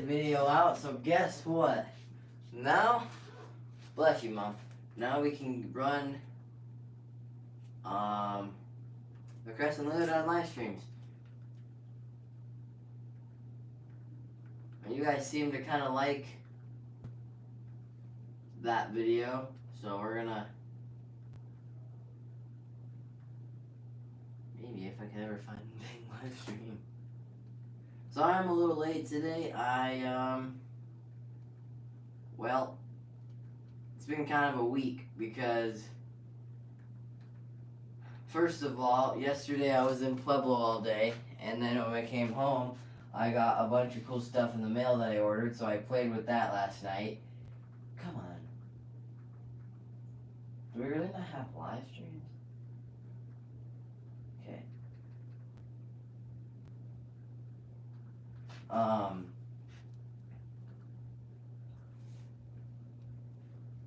video out, so guess what? Now, bless you, Mom. Now we can run the Crescent Limited on live streams. And you guys seem to kind of like that video, so we're gonna maybe if I can ever find a dang live stream. So I'm a little late today. Well, it's been kind of a week because first of all, yesterday I was in Pueblo all day, and then when I came home, I got a bunch of cool stuff in the mail that I ordered, so I played with that last night. Come on. Do we really not have live streams? Okay.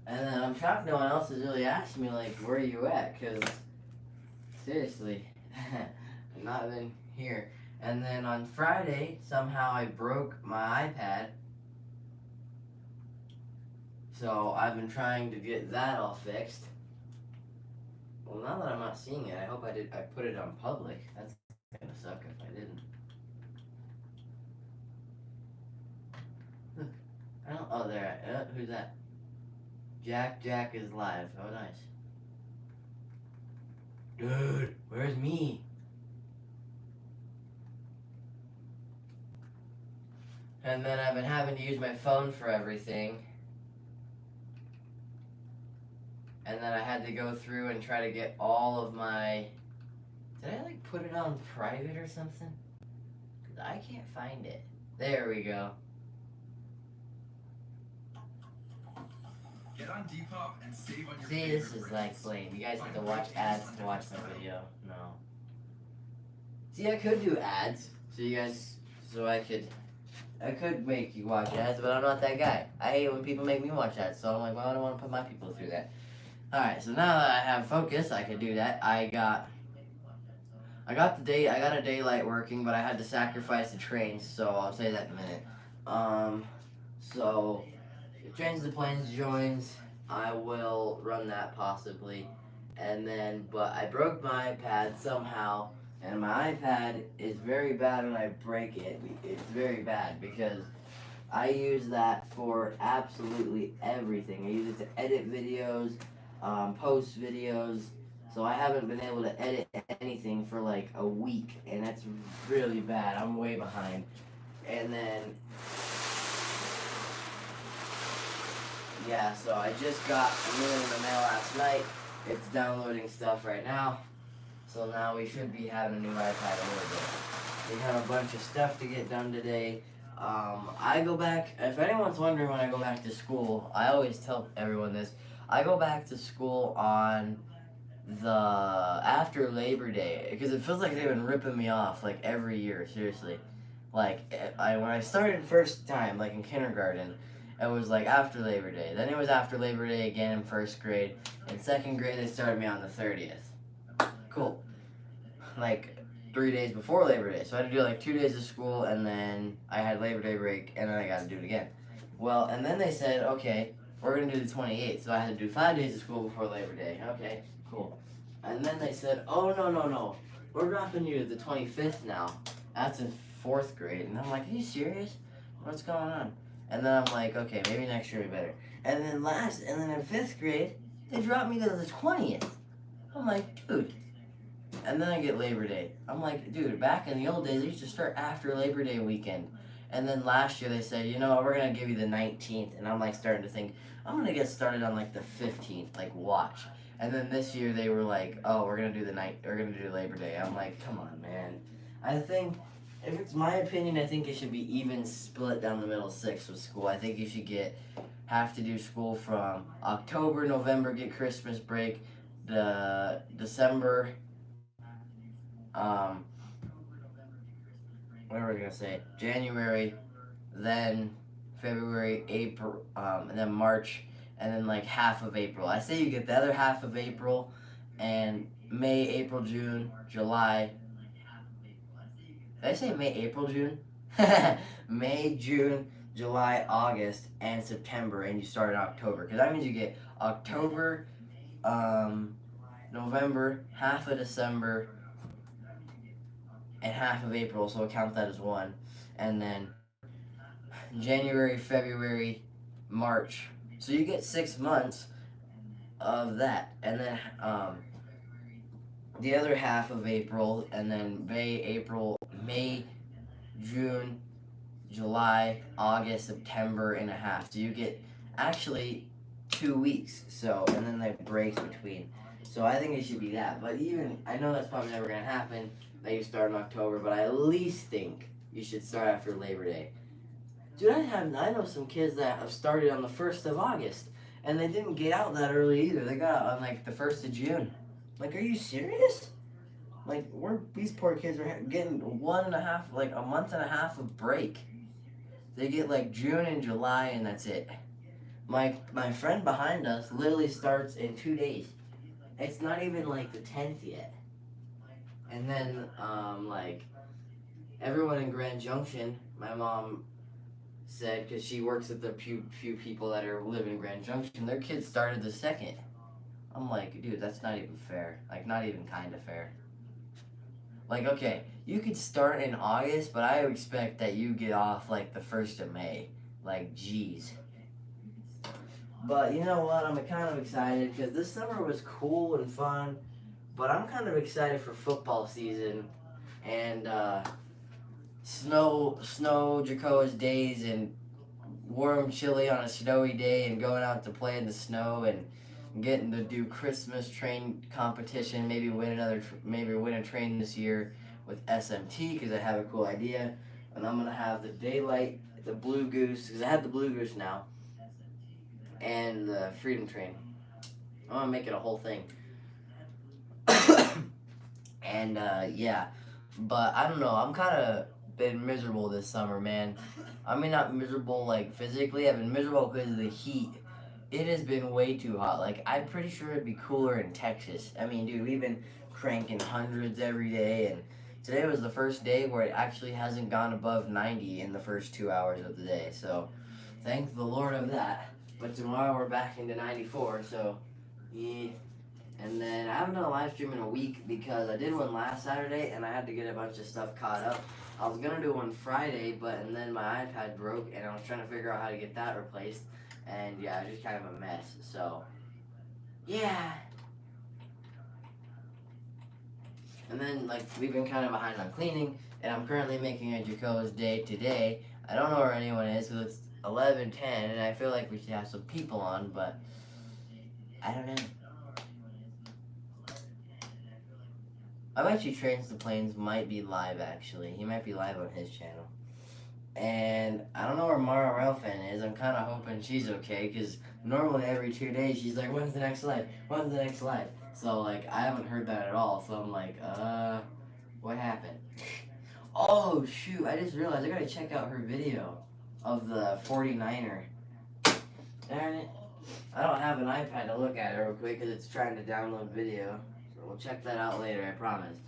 And then I'm shocked no one else has really asked me, like, where are you at? Because, seriously, I've not been here. And then on Friday, somehow I broke my iPad. So I've been trying to get that all fixed. Well, now that I'm not seeing it, I hope I put it on public. That's gonna suck if I didn't. I don't, oh, there, who's that? Jack is live. Oh, nice. Dude, where's me? And then I've been having to use my phone for everything. And then I had to go through and try to get all of my... Did I, like, put it on private or something? Because I can't find it. There we go. Get on Depop and save on your See, this is like Blame. You guys have to watch ads to watch my video. No. See, I could do ads. So you guys... So I could make you watch ads, but I'm not that guy. I hate when people make me watch ads, so I'm like, well, I don't want to put my people through that. Alright, so now that I have focus, I can do that. I got a daylight working, but I had to sacrifice the trains, so I'll say that in a minute. So, if Trains to Planes joins, I will run that possibly. And then, but I broke my iPad somehow, and my iPad is very bad when I break it. It's very bad because I use that for absolutely everything. I use it to edit videos, post videos, so I haven't been able to edit anything for like a week, and that's really bad. I'm way behind. And then, yeah, so I just got a new in the mail last night. It's downloading stuff right now. So now we should be having a new iPad a little bit. We have a bunch of stuff to get done today. I go back, if anyone's wondering when I go back to school, I always tell everyone this. I go back to school on after Labor Day, because it feels like they've been ripping me off like every year, seriously. Like, when I started first time, like in kindergarten, it was like after Labor Day. Then it was after Labor Day again in first grade. In second grade, they started me on the 30th. Cool. Like 3 days before Labor Day. So I had to do like 2 days of school, and then I had Labor Day break, and then I got to do it again. Well, and then they said, okay, we're going to do the 28th. So I had to do 5 days of school before Labor Day. Okay, cool. And then they said, oh, no. We're dropping you to the 25th now. That's in 4th grade. And I'm like, are you serious? What's going on? And then I'm like, okay, maybe next year will be better. And then in 5th grade, they dropped me to the 20th. I'm like, dude. And then I get Labor Day. I'm like, dude, back in the old days, they used to start after Labor Day weekend. And then last year they said, you know what, we're going to give you the 19th. And I'm like starting to think, I'm going to get started on like the 15th, like watch. And then this year they were like, oh, we're going to do Labor Day. I'm like, come on, man. I think, if it's my opinion, I think it should be even split down the middle 6 with school. I think you should have to do school from October, November, get Christmas break, the December, what were we gonna say? January, then February, April, and then March, and then like half of April. I say you get the other half of April, and May, April, June, July. Did I say May, April, June? May, June, July, August, and September, and you start in October. Because that means you get October, November, half of December, and half of April, so count that as one. And then January, February, March. So you get 6 months of that. And then the other half of April, and then May, June, July, August, September, and a half. So you get actually 2 weeks. So, and then they breaks between. So I think it should be that. But even, I know that's probably never going to happen that you start in October, but I at least think you should start after Labor Day. Dude, I know some kids that have started on the 1st of August, and they didn't get out that early either. They got out on like the 1st of June. Like, are you serious? Like, these poor kids are getting 1.5, like a month and a half of break. They get like June and July, and that's it. My friend behind us literally starts in 2 days. It's not even like the 10th yet. And then like everyone in Grand Junction, my mom said, because she works with the few people that live in Grand Junction, their kids started the 2nd. I'm like, dude, that's not even fair. Like, not even kind of fair. Like, okay, you could start in August, but I expect that you get off like the 1st of May. Like, geez. But you know what? I'm kind of excited because this summer was cool and fun. But I'm kind of excited for football season and snow Jakoah's days and warm chili on a snowy day and going out to play in the snow and getting to do Christmas train competition. Maybe win a train this year with SMT because I have a cool idea. And I'm gonna have the daylight, the Blue Goose, because I have the Blue Goose now, and the Freedom Train. I'm gonna make it a whole thing. And yeah, but I don't know. I'm kind of been miserable this summer, man. I mean, not miserable like physically. I've been miserable because of the heat. It has been way too hot. Like, I'm pretty sure it'd be cooler in Texas. I mean, dude, we've been cranking hundreds every day, and today was the first day where it actually hasn't gone above 90 in the first 2 hours of the day. So, thank the Lord of that. But tomorrow we're back into 94, so yeah. And then I haven't done a live stream in a week because I did one last Saturday and I had to get a bunch of stuff caught up. I was gonna do one Friday, and then my iPad broke and I was trying to figure out how to get that replaced. And yeah, it was just kind of a mess. So yeah. And then like we've been kind of behind on cleaning, and I'm currently making a Jakoah's day today. I don't know where anyone is because it's 11:10, and I feel like we should have some people on, but I don't know. I bet you Trains to Planes might be live, actually. He might be live on his channel. And I don't know where Mara Relfan is. I'm kind of hoping she's okay, because normally every 2 days she's like, when's the next live? When's the next live? So, like, I haven't heard that at all. So I'm like, what happened? Oh, shoot. I just realized I gotta check out her video of the 49er. Darn it. I don't have an iPad to look at it real quick because it's trying to download video. So we'll check that out later, I promise.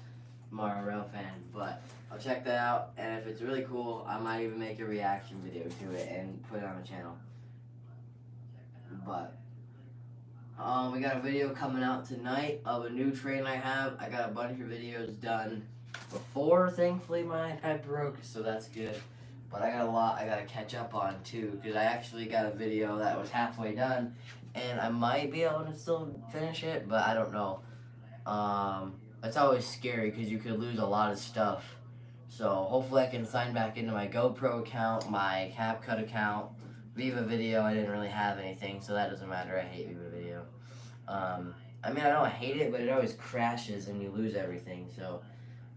Mara Relfan. But I'll check that out, and if it's really cool, I might even make a reaction video to it and put it on the channel. But we got a video coming out tonight of a new train I have. I got a bunch of videos done before, thankfully, my iPad broke, so that's good. But I got a lot I gotta catch up on too, because I actually got a video that was halfway done, and I might be able to still finish it, but I don't know. It's always scary because you could lose a lot of stuff. So hopefully I can sign back into my GoPro account, my CapCut account. Viva Video, I didn't really have anything, so that doesn't matter. I hate Viva Video. I mean, I don't hate it, but it always crashes and you lose everything, so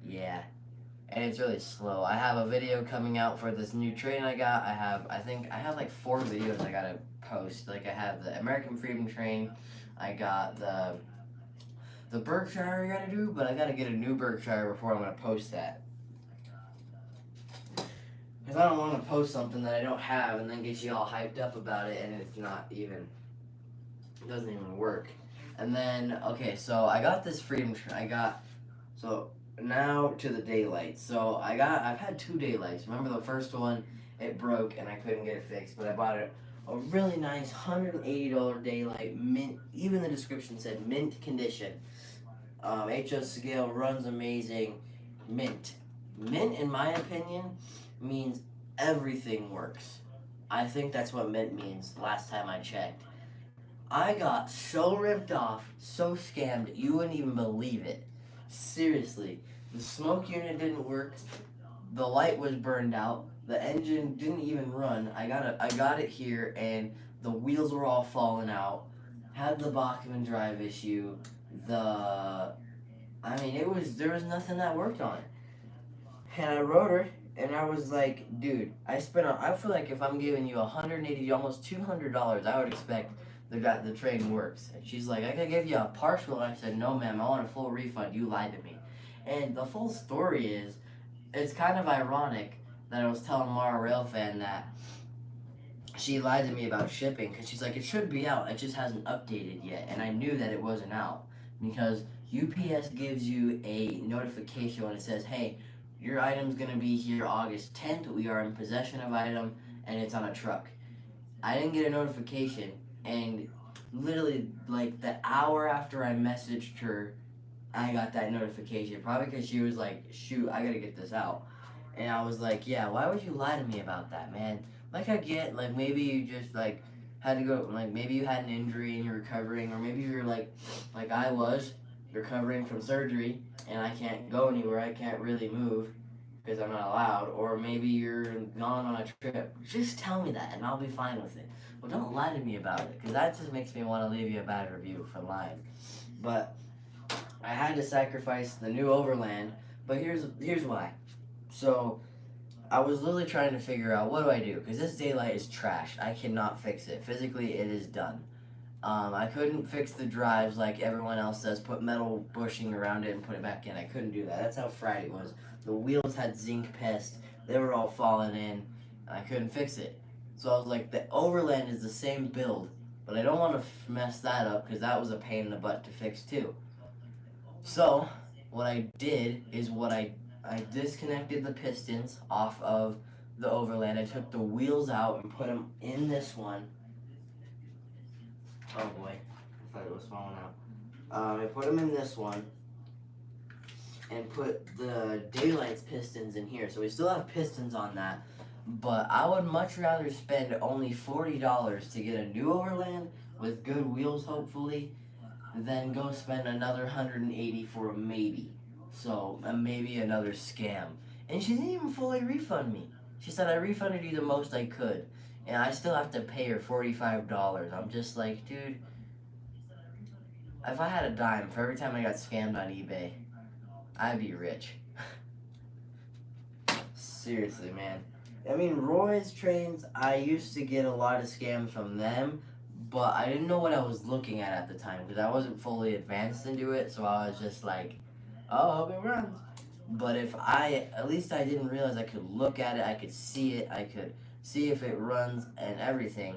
yeah. And it's really slow. I have a video coming out for this new train I got. I think I have like 4 videos I gotta post. Like, I have the American Freedom Train, I got the Berkshire I gotta do, but I gotta get a new Berkshire before I'm gonna post that. Because I don't want to post something that I don't have and then get you all hyped up about it and it's not even, it doesn't even work. And then, okay, so I got this Freedom Train. So now to the daylights. So I've had 2 daylights. Remember the first one? it broke and I couldn't get it fixed. But I bought a really nice $180 daylight mint. Even the description said mint condition. HO scale, runs amazing. Mint. Mint, in my opinion, means everything works. I think that's what mint means last time I checked. I got so ripped off, so scammed, you wouldn't even believe it. Seriously. The smoke unit didn't work. The light was burned out. The engine didn't even run. I got it here, and the wheels were all falling out. Had the Bachman drive issue. There was nothing that worked on it. And I wrote her, and I was like, dude, I feel like if I'm giving you 180, almost $200, I would expect the train works. And she's like, I could give you a partial. And I said, no, ma'am, I want a full refund. You lied to me. And the full story is, it's kind of ironic that I was telling Mara Railfan that she lied to me about shipping, because she's like, it should be out, it just hasn't updated yet. And I knew that it wasn't out because UPS gives you a notification when it says, hey, your item's going to be here August 10th, we are in possession of item, and it's on a truck. I didn't get a notification, and literally like the hour after I messaged her, I got that notification, probably because she was like, shoot, I gotta get this out. And I was like, yeah, why would you lie to me about that, man? Like, I get, like, maybe you just, like, had to go, like, maybe you had an injury and you're recovering, or maybe you're, like I was, recovering from surgery, and I can't go anywhere, I can't really move, because I'm not allowed, or maybe you're gone on a trip. Just tell me that, and I'll be fine with it. Well, don't lie to me about it, because that just makes me want to leave you a bad review for lying. But I had to sacrifice the new Overland, but here's why. So, I was literally trying to figure out, what do I do? Because this daylight is trashed. I cannot fix it. Physically, it is done. I couldn't fix the drives like everyone else does, put metal bushing around it and put it back in. I couldn't do that. That's how fried it was. The wheels had zinc pest. They were all falling in, and I couldn't fix it. So I was like, the Overland is the same build, but I don't want to mess that up because that was a pain in the butt to fix too. So, what I did is I disconnected the pistons off of the Overland. I took the wheels out and put them in this one. Oh boy, I thought it was falling out. I put them in this one and put the Daylight's pistons in here. So we still have pistons on that, but I would much rather spend only $40 to get a new Overland with good wheels, hopefully, than go spend another 180 for a maybe. So, maybe another scam. And she didn't even fully refund me. She said, I refunded you the most I could. And I still have to pay her $45. I'm just like, dude, if I had a dime for every time I got scammed on eBay, I'd be rich. Seriously, man. I mean, Roy's trains, I used to get a lot of scams from them, but I didn't know what I was looking at the time because I wasn't fully advanced into it, so I was just like, oh, I hope it runs. But at least I didn't realize I could look at it, I could see it, I could see if it runs and everything.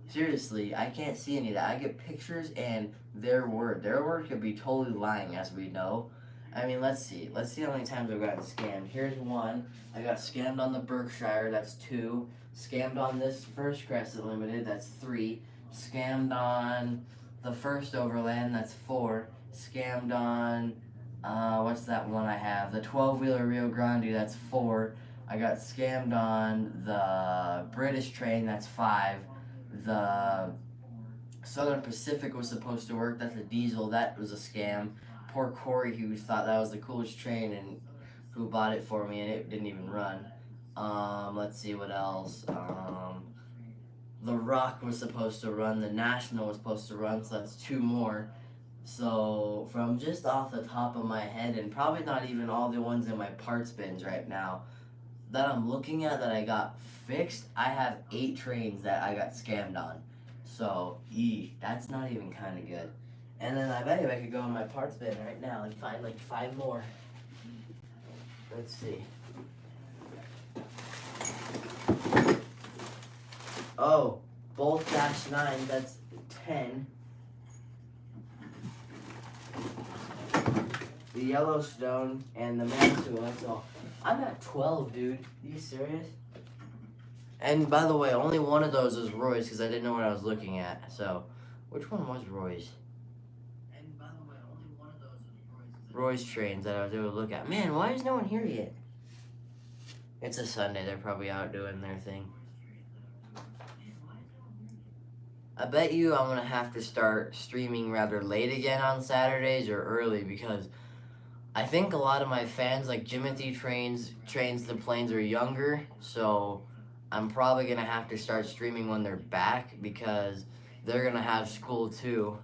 Seriously, I can't see any of that. I get pictures and their word. Their word could be totally lying, as we know. I mean, let's see. Let's see how many times I've gotten scammed. Here's one. I got scammed on the Berkshire. That's 2. Scammed on this First Crescent Limited. That's 3. Scammed on the first Overland. That's 4. Scammed on, what's that one I have? The 12-wheeler Rio Grande. That's 4. I got scammed on the British train. That's 5. The Southern Pacific was supposed to work. That's a diesel. That was a scam. Poor Corey, who thought that was the coolest train and who bought it for me, and it didn't even run. Let's see what else. The Rock was supposed to run. The National was supposed to run, so that's 2 more. So, from just off the top of my head, and probably not even all the ones in my parts bins right now, that I'm looking at that I got fixed, I have 8 trains that I got scammed on. So, that's not even kind of good. And then I bet you I could go in my parts bin right now and find like 5 more. Let's see. Oh, both -9, that's 10. The Yellowstone and the Mantua, that's all. I'm at 12, dude. Are you serious? And by the way, only one of those was Roy's because I didn't know what I was looking at. So, which one was Roy's? Roy's trains that I was able to look at. Man, why is no one here yet? It's a Sunday. They're probably out doing their thing. I bet you I'm gonna have to start streaming rather late again on Saturdays or early because I think a lot of my fans, like Jimothy trains the planes, are younger. So I'm probably gonna have to start streaming when they're back because they're gonna have school too.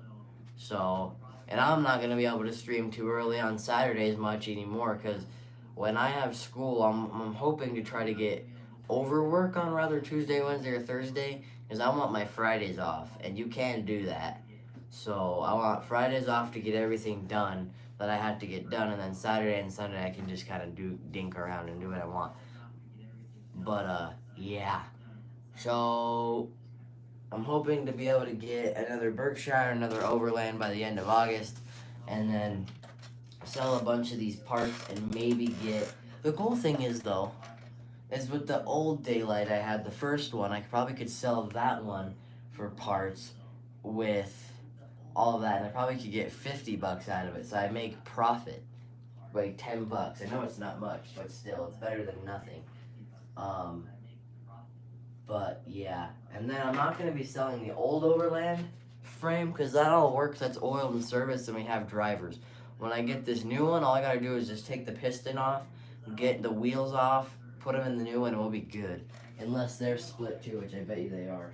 So, and I'm not gonna be able to stream too early on Saturdays much anymore because when I have school, I'm hoping to try to get overwork on rather Tuesday, Wednesday, or Thursday because I want my Fridays off, and you can do that. So I want Fridays off to get everything done that I had to get done, and then Saturday and Sunday I can just kind of do dink around and do what I want. But yeah. So I'm hoping to be able to get another Berkshire, another Overland by the end of August, and then sell a bunch of these parts and maybe get. The cool thing is though, is with the old Daylight I had, the first one, I probably could sell that one for parts with all of that, and I probably could get $50 out of it, so I make profit, like $10. I know it's not much, but still, it's better than nothing. Um, but yeah, and then I'm not gonna be selling the old Overland frame because that all works. That's oiled and serviced, and we have drivers. When I get this new one, all I gotta do is just take the piston off, get the wheels off, put them in the new one, and we'll be good. Unless they're split too, which I bet you they are.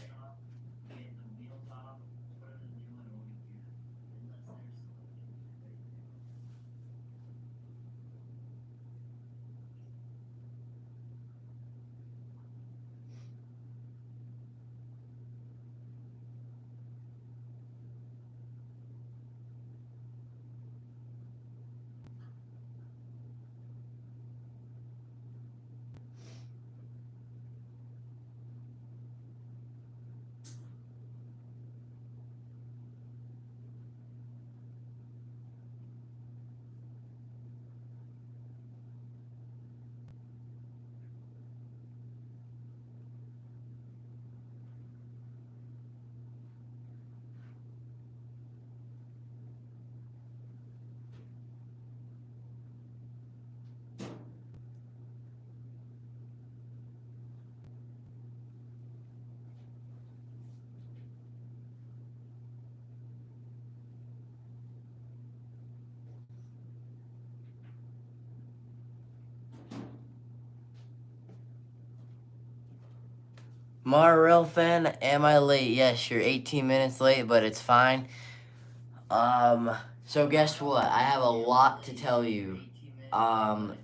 Marrell fan, am I late? Yes, you're 18 minutes late, but it's fine. So guess what? I have a lot to tell you. Remember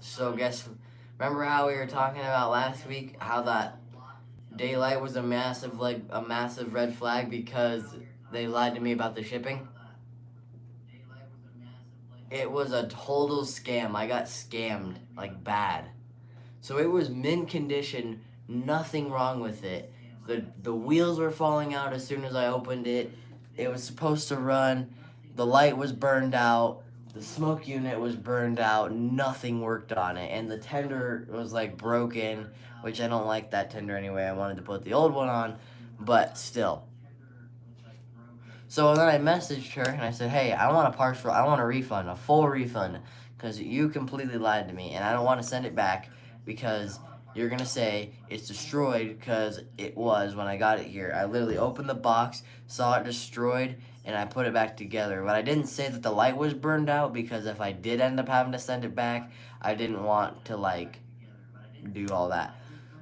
how we were talking about last week how that Daylight was a massive red flag because they lied to me about the shipping? It was a total scam. I got scammed, like bad. So it was mint condition, nothing wrong with it. The wheels were falling out as soon as I opened it. It was supposed to run. The light was burned out. The smoke unit was burned out. Nothing worked on it. And the tender was like broken, which I don't like that tender anyway. I wanted to put the old one on, but still. So then I messaged her and I said, hey, I want a refund, a full refund, because you completely lied to me and I don't want to send it back because you're going to say it's destroyed because it was when I got it here. I literally opened the box, saw it destroyed, and I put it back together. But I didn't say that the light was burned out because if I did end up having to send it back, I didn't want to, do all that.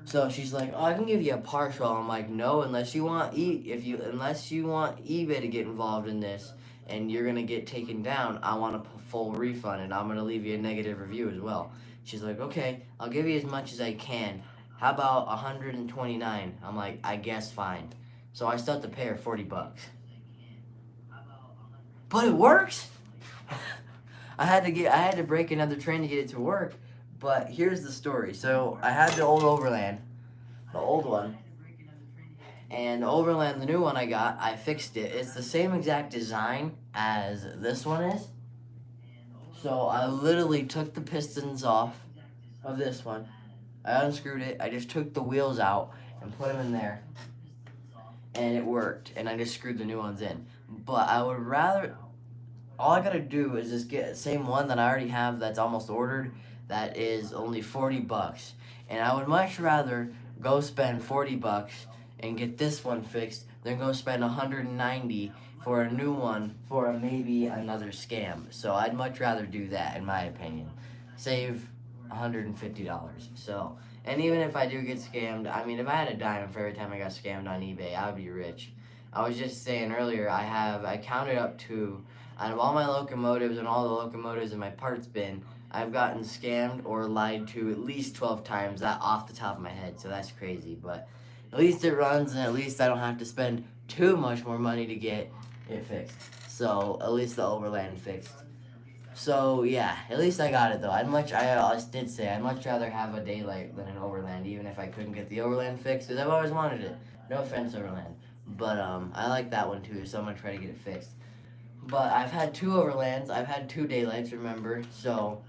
So she's like, "Oh, I can give you a partial." I'm like, "No, unless you want eBay to get involved in this, and you're gonna get taken down. I want a full refund, and I'm gonna leave you a negative review as well." She's like, "Okay, I'll give you as much as I can. How about 129?" I'm like, "I guess fine." So I still have to pay her $40. But it works. I had to break another train to get it to work. But here's the story. So I had the old Overland, the old one, and the Overland, the new one I got, I fixed it. It's the same exact design as this one is. So I literally took the pistons off of this one. I unscrewed it. I just took the wheels out, and put them in there, and it worked, and I just screwed the new ones in. But I would rather, all I gotta do is just get the same one that I already have that's almost ordered, that is only $40, and I would much rather go spend $40 and get this one fixed than go spend $190 for a new one for maybe another scam. So I'd much rather do that, in my opinion. Save $150. So, and even if I do get scammed, I mean, if I had a dime for every time I got scammed on eBay, I would be rich. I was just saying earlier, I counted up to, out of all my locomotives and all the locomotives in my parts bin, I've gotten scammed or lied to at least 12 times, that off the top of my head, so that's crazy. But at least it runs, and at least I don't have to spend too much more money to get it fixed. So at least the overland fixed. So yeah, at least I got it though. I did say I'd much rather have a daylight than an overland, even if I couldn't get the overland fixed, because I've always wanted it. No offense, overland, but I like that one too, so I'm gonna try to get it fixed. But I've had 2 overlands. I've had 2 daylights. Remember, so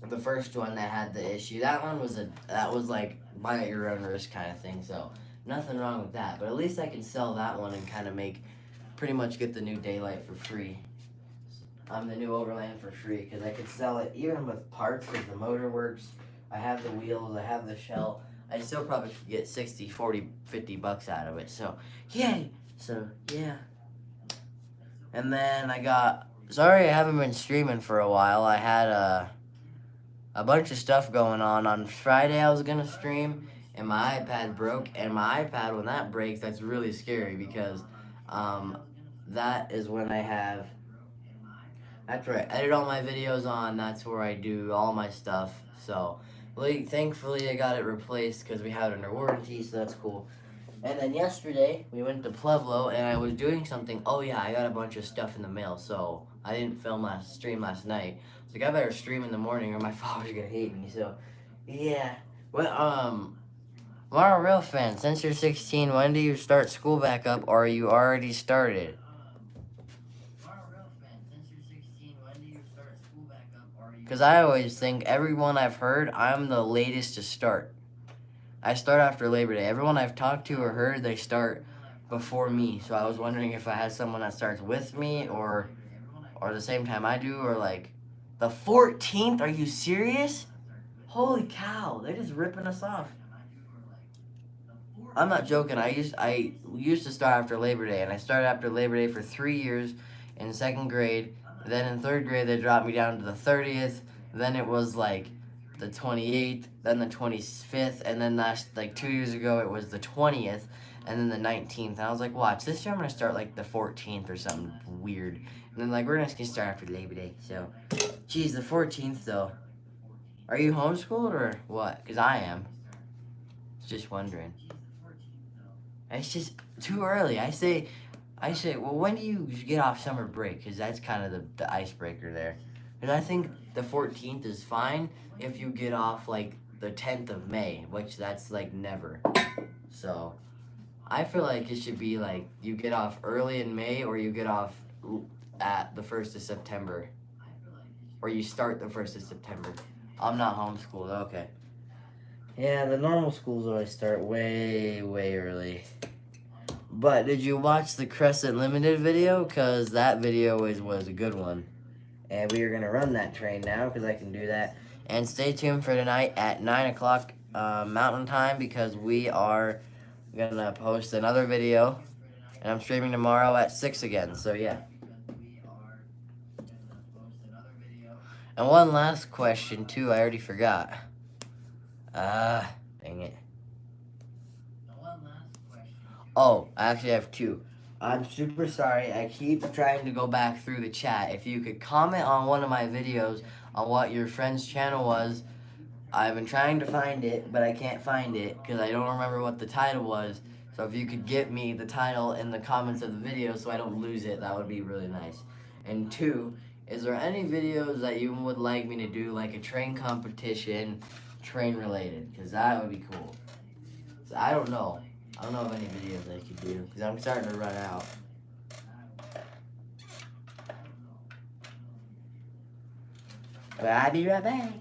the first one that had the issue, that was like buy at your own risk kind of thing. So nothing wrong with that. But at least I can sell that one and kind of pretty much get the new daylight for free. The new overland for free, because I could sell it even with parts, because the motor works. I have the wheels. I have the shell. I still probably could get 60, 40, 50 bucks out of it. So yay. So yeah. And then sorry I haven't been streaming for a while. I had a bunch of stuff going on. On Friday I was gonna stream, and my iPad broke, and my iPad, when that breaks, that's really scary, because that is when that's where I edit all my videos on, that's where I do all my stuff. So thankfully I got it replaced, because we had it under warranty, so that's cool. And then yesterday, we went to Pueblo, and I was doing something. Oh yeah, I got a bunch of stuff in the mail, so I didn't stream last night. So I better stream in the morning, or my followers are gonna hate me. So, yeah. Well, Mara Real Fan, since you're 16, when do you start school back up, or you already started? Because I always think, everyone I've heard, I'm the latest to start. I start after Labor Day. Everyone I've talked to or heard, they start before me. So I was wondering if I had someone that starts with me, or the same time I do, or like the 14th. Are you serious? Holy cow! They're just ripping us off. I'm not joking. I used to start after Labor Day, and I started after Labor Day for 3 years in 2nd grade. Then in 3rd grade, they dropped me down to the 30th. Then it was like the 28th, then the 25th, and then like 2 years ago it was the 20th, and then the 19th. And I was like, watch, this year I'm gonna start like the 14th or something weird. And then like, we're just gonna start after Labor Day. So, geez, the 14th though. Are you homeschooled or what? Because I am. Just wondering. It's just too early. I say, well, when do you get off summer break? Because that's kind of the icebreaker there. And I think the 14th is fine if you get off like the 10th of May, which that's like never. So I feel like it should be like you get off early in May, or you get off at the 1st of September. Or you start the 1st of September. I'm not homeschooled, okay. Yeah, the normal schools always start way, way early. But did you watch the Crescent Limited video? Because that video was a good one. And we are going to run that train now, because I can do that. And stay tuned for tonight at 9 o'clock Mountain Time, because we are going to post another video. And I'm streaming tomorrow at 6 again, so yeah. And one last question, too, I already forgot. Dang it. Oh, I actually have 2. I'm super sorry. I keep trying to go back through the chat. If you could comment on one of my videos on what your friend's channel was. I've been trying to find it, but I can't find it because I don't remember what the title was. So if you could get me the title in the comments of the video so I don't lose it, that would be really nice. And 2, is there any videos that you would like me to do, like a train competition, train related? Because that would be cool. So I don't know. I don't know of any videos I could do, because I'm starting to run out. But I'll be right back.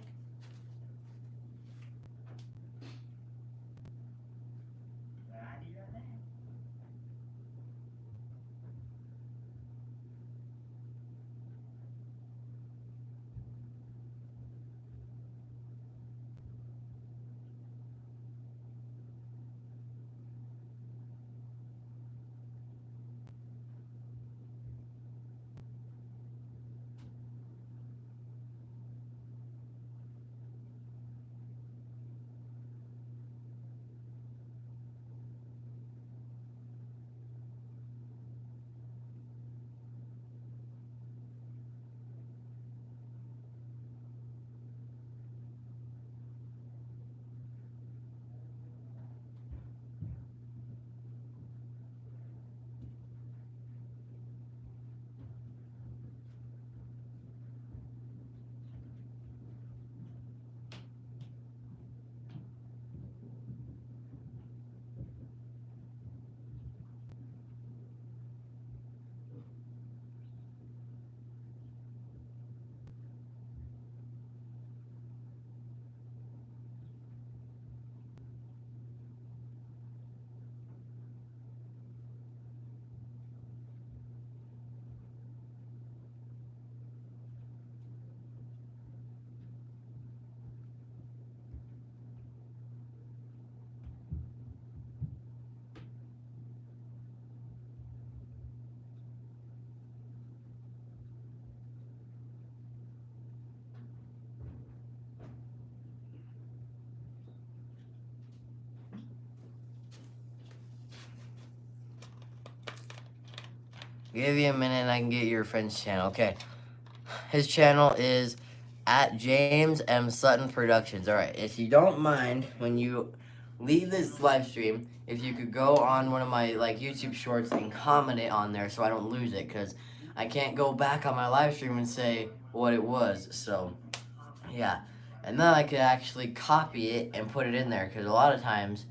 Give you a minute and I can get your friend's channel. Okay. His channel is at James M. Sutton Productions. Alright, if you don't mind, when you leave this live stream, if you could go on one of my like YouTube shorts and comment it on there so I don't lose it, because I can't go back on my live stream and say what it was. So, yeah. And then I could actually copy it and put it in there, because a lot of times,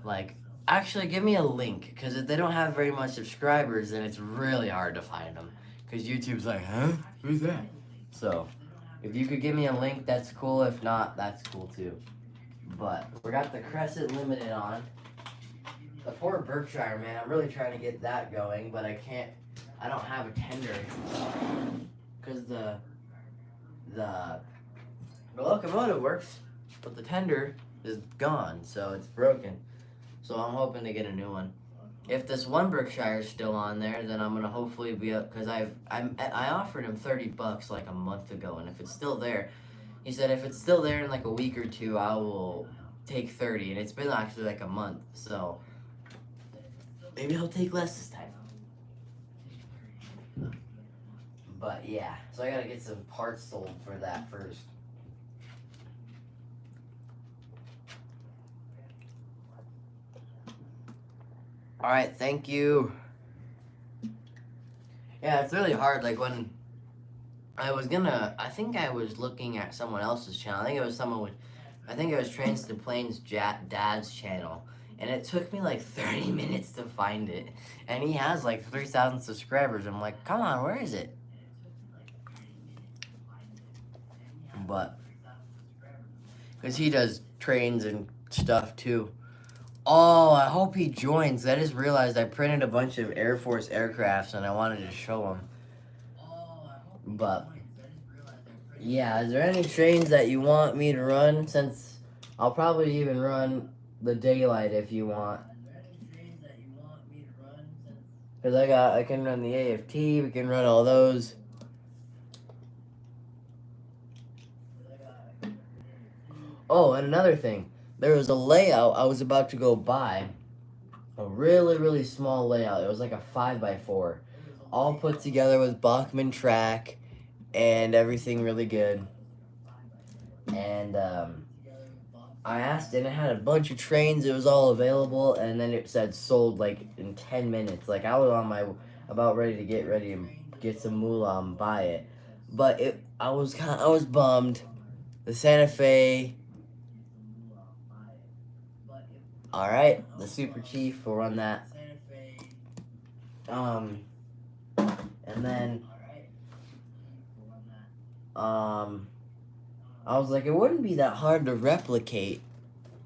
like, actually give me a link, because if they don't have very much subscribers, then it's really hard to find them, because YouTube's like, huh? Who's that? So, if you could give me a link, that's cool. If not, that's cool too. But we got the Crescent Limited on. The poor Berkshire, man. I'm really trying to get that going, but I can't. I don't have a tender because the locomotive works, but the tender is gone, so it's broken. So I'm hoping to get a new one. If this one Berkshire is still on there, then I'm gonna hopefully be up, because I offered him $30 like a month ago, and if it's still there, he said if it's still there in like a week or two, I will take 30, and it's been actually like a month, so maybe I'll take less this time. But yeah, so I gotta get some parts sold for that first. Alright, thank you. Yeah, it's really hard, like when I think I was looking at someone else's channel. I think it was Trains to Planes Dad's channel. And it took me like 30 minutes to find it. And he has like 3,000 subscribers. I'm like, come on, where is it? But, because he does trains and stuff too. Oh, I hope he joins. I just realized I printed a bunch of Air Force aircrafts and I wanted to show him. But, yeah, is there any trains that you want me to run? Since I'll probably even run the daylight if you want. Because I can run the AFT, we can run all those. Oh, and another thing. There was a layout I was about to go buy. A really, really small layout. It was like a 5x4. All put together with Bachmann track and everything really good. And I asked, and it had a bunch of trains. It was all available, and then it said sold like in 10 minutes. Like I was on my about ready to get some moolah and buy it, but I was bummed. The Santa Fe. All right, the Super Chief will run that. And then I was like, it wouldn't be that hard to replicate,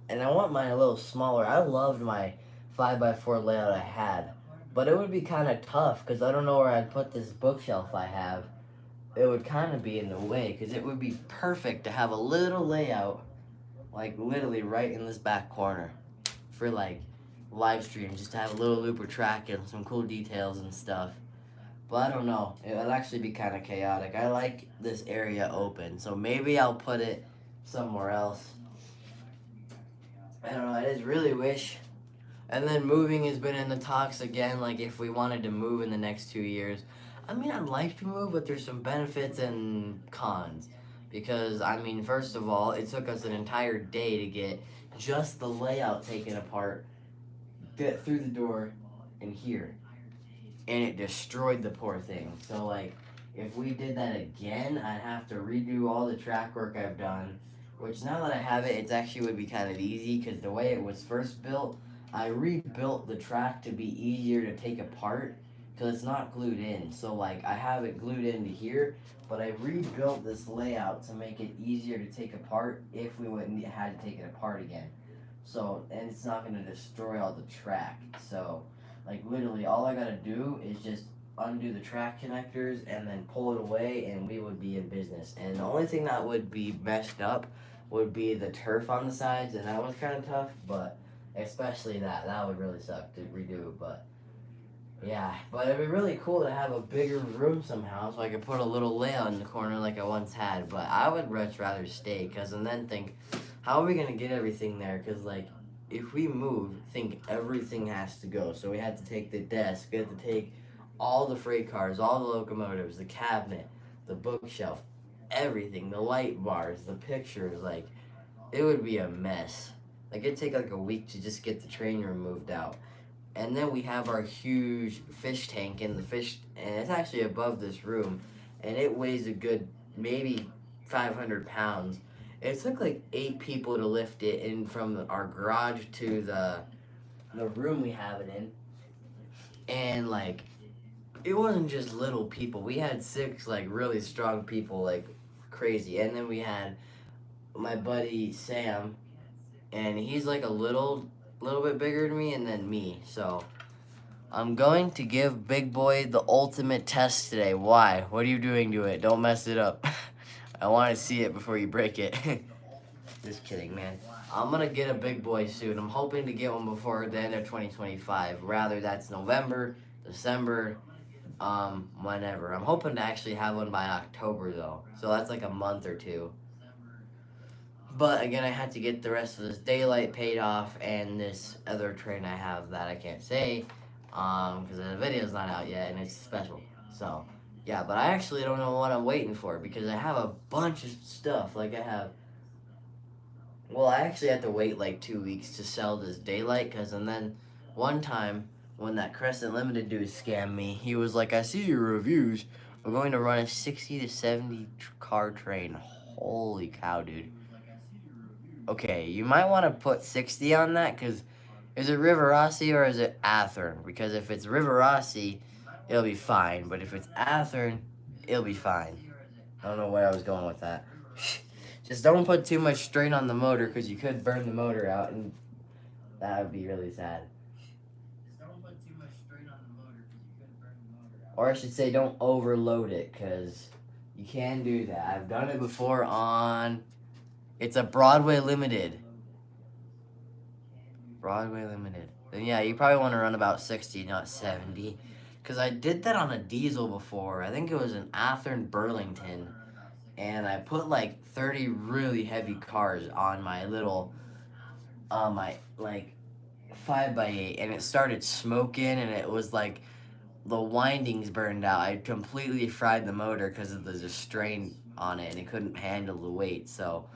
and I want mine a little smaller. I loved my 5x4 layout I had, but it would be kind of tough because I don't know where I'd put this bookshelf I have. It would kind of be in the way, because it would be perfect to have a little layout, like literally right in this back corner for like live stream, just to have a little looper track and some cool details and stuff. But I don't know, it'll actually be kind of chaotic. I like this area open, so maybe I'll put it somewhere else. I don't know, I just really wish. And then moving has been in the talks again, like if we wanted to move in the next 2 years. I mean, I'd like to move, but there's some benefits and cons. Because, I mean, first of all, it took us an entire day to get just the layout taken apart, get through the door, and here. And it destroyed the poor thing. So, like, if we did that again, I'd have to redo all the track work I've done. Which, now that I have it, it actually would be kind of easy, because the way it was first built, I rebuilt the track to be easier to take apart, because it's not glued in. So, like, I have it glued into here, but I rebuilt this layout to make it easier to take apart if we had to take it apart again. So, and it's not going to destroy all the track. So, like, literally, all I got to do is just undo the track connectors and then pull it away, and we would be in business. And the only thing that would be messed up would be the turf on the sides, and that was kind of tough, but especially that would really suck to redo. But yeah, but it'd be really cool to have a bigger room somehow, so I could put a little layout in the corner like I once had. But I would much rather stay, because and then think, how are we gonna get everything there? Because like, if we move, think everything has to go. So we had to take the desk, we had to take all the freight cars, all the locomotives, the cabinet, the bookshelf, everything, the light bars, the pictures, like, it would be a mess. Like, it'd take like a week to just get the train room moved out. And then we have our huge fish tank in the fish, and it's actually above this room, and it weighs a good maybe 500 pounds. It took like 8 people to lift it in from our garage to the room we have it in, and like it wasn't just little people. We had 6 like really strong people, like crazy, and then we had my buddy Sam, and he's like a little bit bigger than me, and then me. So I'm going to give Big Boy the ultimate test today. Why? What are you doing to it? Don't mess it up. I want to see it before you break it. Just kidding, man. I'm going to get a Big Boy soon. I'm hoping to get one before the end of 2025. Rather, that's November, December, whenever. I'm hoping to actually have one by October, though. So that's like a month or two. But again, I had to get the rest of this daylight paid off and this other train I have that I can't say because the video's not out yet and it's special. So, yeah, but I actually don't know what I'm waiting for because I have a bunch of stuff. Like, I actually had to wait like 2 weeks to sell this daylight and then one time when that Crescent Limited dude scammed me, he was like, I see your reviews. We're going to run a 60 to 70 car train. Holy cow, dude. Okay, you might want to put 60 on that because is it Rivarossi or is it Athern? Because if it's Rivarossi, it'll be fine. But if it's Athern, it'll be fine. I don't know where I was going with that. Just don't put too much strain on the motor because you could burn the motor out and that would be really sad. Or I should say don't overload it because you can do that. I've done it before on... It's a Broadway Limited. Broadway Limited. Then yeah, you probably want to run about 60, not 70. Because I did that on a diesel before. I think it was an Athern Burlington. And I put like 30 really heavy cars on my little, my like 5x8. And it started smoking and it was like the windings burned out. I completely fried the motor because of the strain on it and it couldn't handle the weight. So...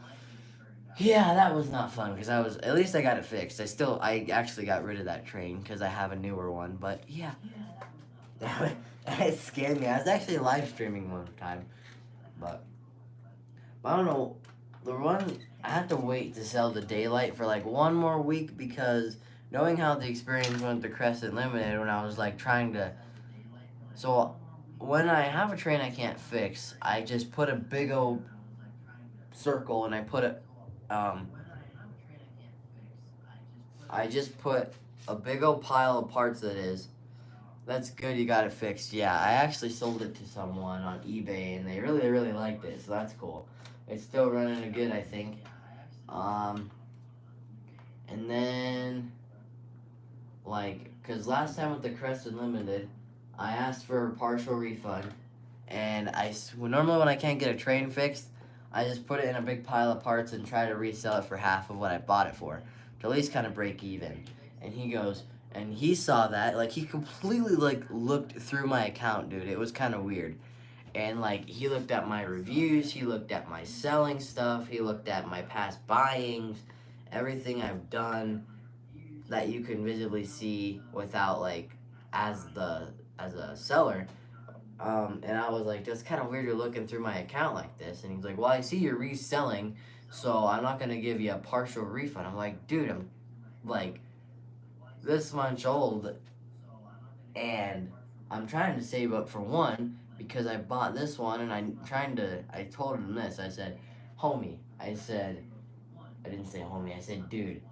yeah, that was not fun because at least I got it fixed. I actually got rid of that train because I have a newer one. But yeah, that scared me. I was actually live streaming one time, but I don't know. The one I had to wait to sell the daylight for like one more week because knowing how the experience went to Crescent Limited when I was like trying to. So when I have a train I can't fix, I just put a big old circle and I put it. I just put a big old pile of parts that is. That's good, you got it fixed. Yeah, I actually sold it to someone on eBay and they really, really liked it, so that's cool. It's still running good, I think. And then, because last time with the Crescent Limited, I asked for a partial refund. And normally when I can't get a train fixed, I just put it in a big pile of parts and try to resell it for half of what I bought it for. To at least kind of break even. And he goes, and he saw that, like, he completely, like, looked through my account, dude. It was kind of weird. And, like, he looked at my reviews, he looked at my selling stuff, he looked at my past buyings, everything I've done that you can visibly see without, like, as a seller. And I was like, that's kind of weird you're looking through my account like this. And he's like, well, I see you're reselling, so I'm not going to give you a partial refund. I'm like, dude, I'm like this much old, and I'm trying to save up for one because I bought this one, and I told him this. I said, homie, I didn't say homie, I said, dude,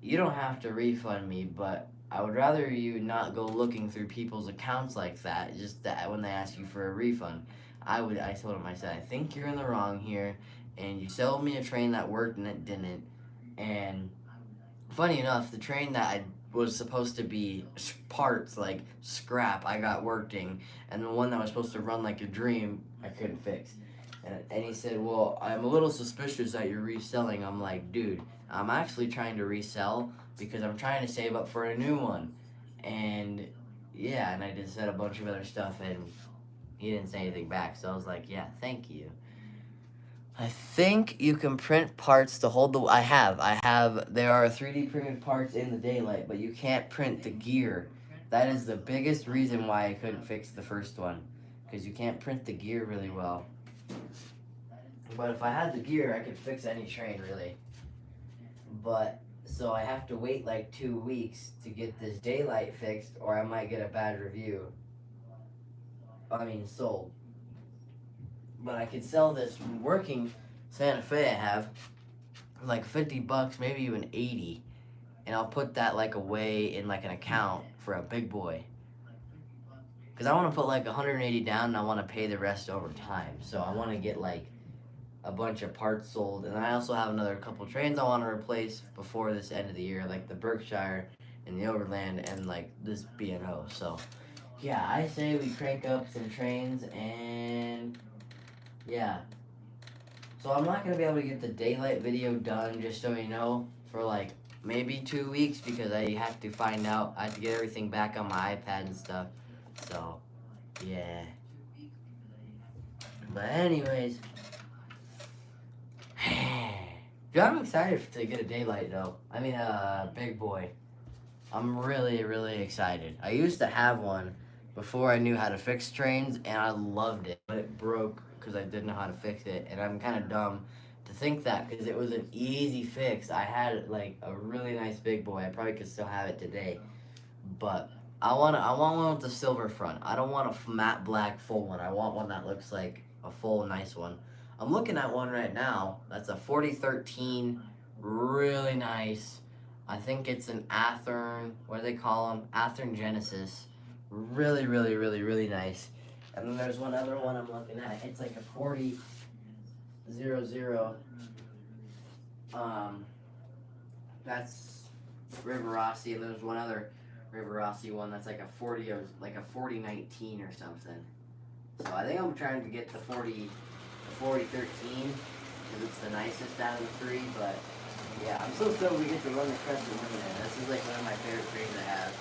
you don't have to refund me, but I would rather you not go looking through people's accounts like that, just that when they ask you for a refund. I told him, I said, I think you're in the wrong here, and you sold me a train that worked and it didn't. And funny enough, the train that I was supposed to be parts, like scrap, I got working, and the one that was supposed to run like a dream, I couldn't fix. And he said, well, I'm a little suspicious that you're reselling. I'm like, dude, I'm actually trying to resell because I'm trying to save up for a new one. And yeah, and I just said a bunch of other stuff, and he didn't say anything back. So I was like, yeah, thank you. I think you can print parts to hold the. I have. There are 3D printed parts in the daylight, but you can't print the gear. That is the biggest reason why I couldn't fix the first one, because you can't print the gear really well. But if I had the gear, I could fix any train really. But so I have to wait like 2 weeks to get this daylight fixed, or I might get a bad review. I mean, sold. But I could sell this working Santa Fe I have like $50, maybe even 80, and I'll put that like away in like an account for a big boy. Cause I want to put like 180 down, and I want to pay the rest over time. So I want to get like a bunch of parts sold, and I also have another couple trains I want to replace before this end of the year, like the Berkshire and the Overland and like this B&O. So yeah, I say we crank up some trains, and yeah. So I'm not gonna be able to get the daylight video done, just so you know, for like maybe 2 weeks, because I have to find out. I have to get everything back on my iPad and stuff. So yeah. But anyways, dude, I'm excited to get a daylight though. I mean, big boy. I'm really, really excited. I used to have one before I knew how to fix trains, and I loved it. But it broke because I didn't know how to fix it, and I'm kind of dumb to think that, because it was an easy fix. I had like a really nice big boy. I probably could still have it today, but I want one with the silver front. I don't want a matte black full one. I want one that looks like a full nice one. I'm looking at one right now. That's a 4013, really nice. I think it's an Athearn. What do they call them? Athearn Genesis. Really, really, really, really nice. And then there's one other one I'm looking at. It's like a 4000. That's River Rossi, and there's one other River Rossi one that's like a 40, or like a 4019 or something. So I think I'm trying to get the 4013, because it's the nicest out of the three. But yeah, I'm so stoked we get to run the Crescent Limited. This is like one of my favorite trains I have.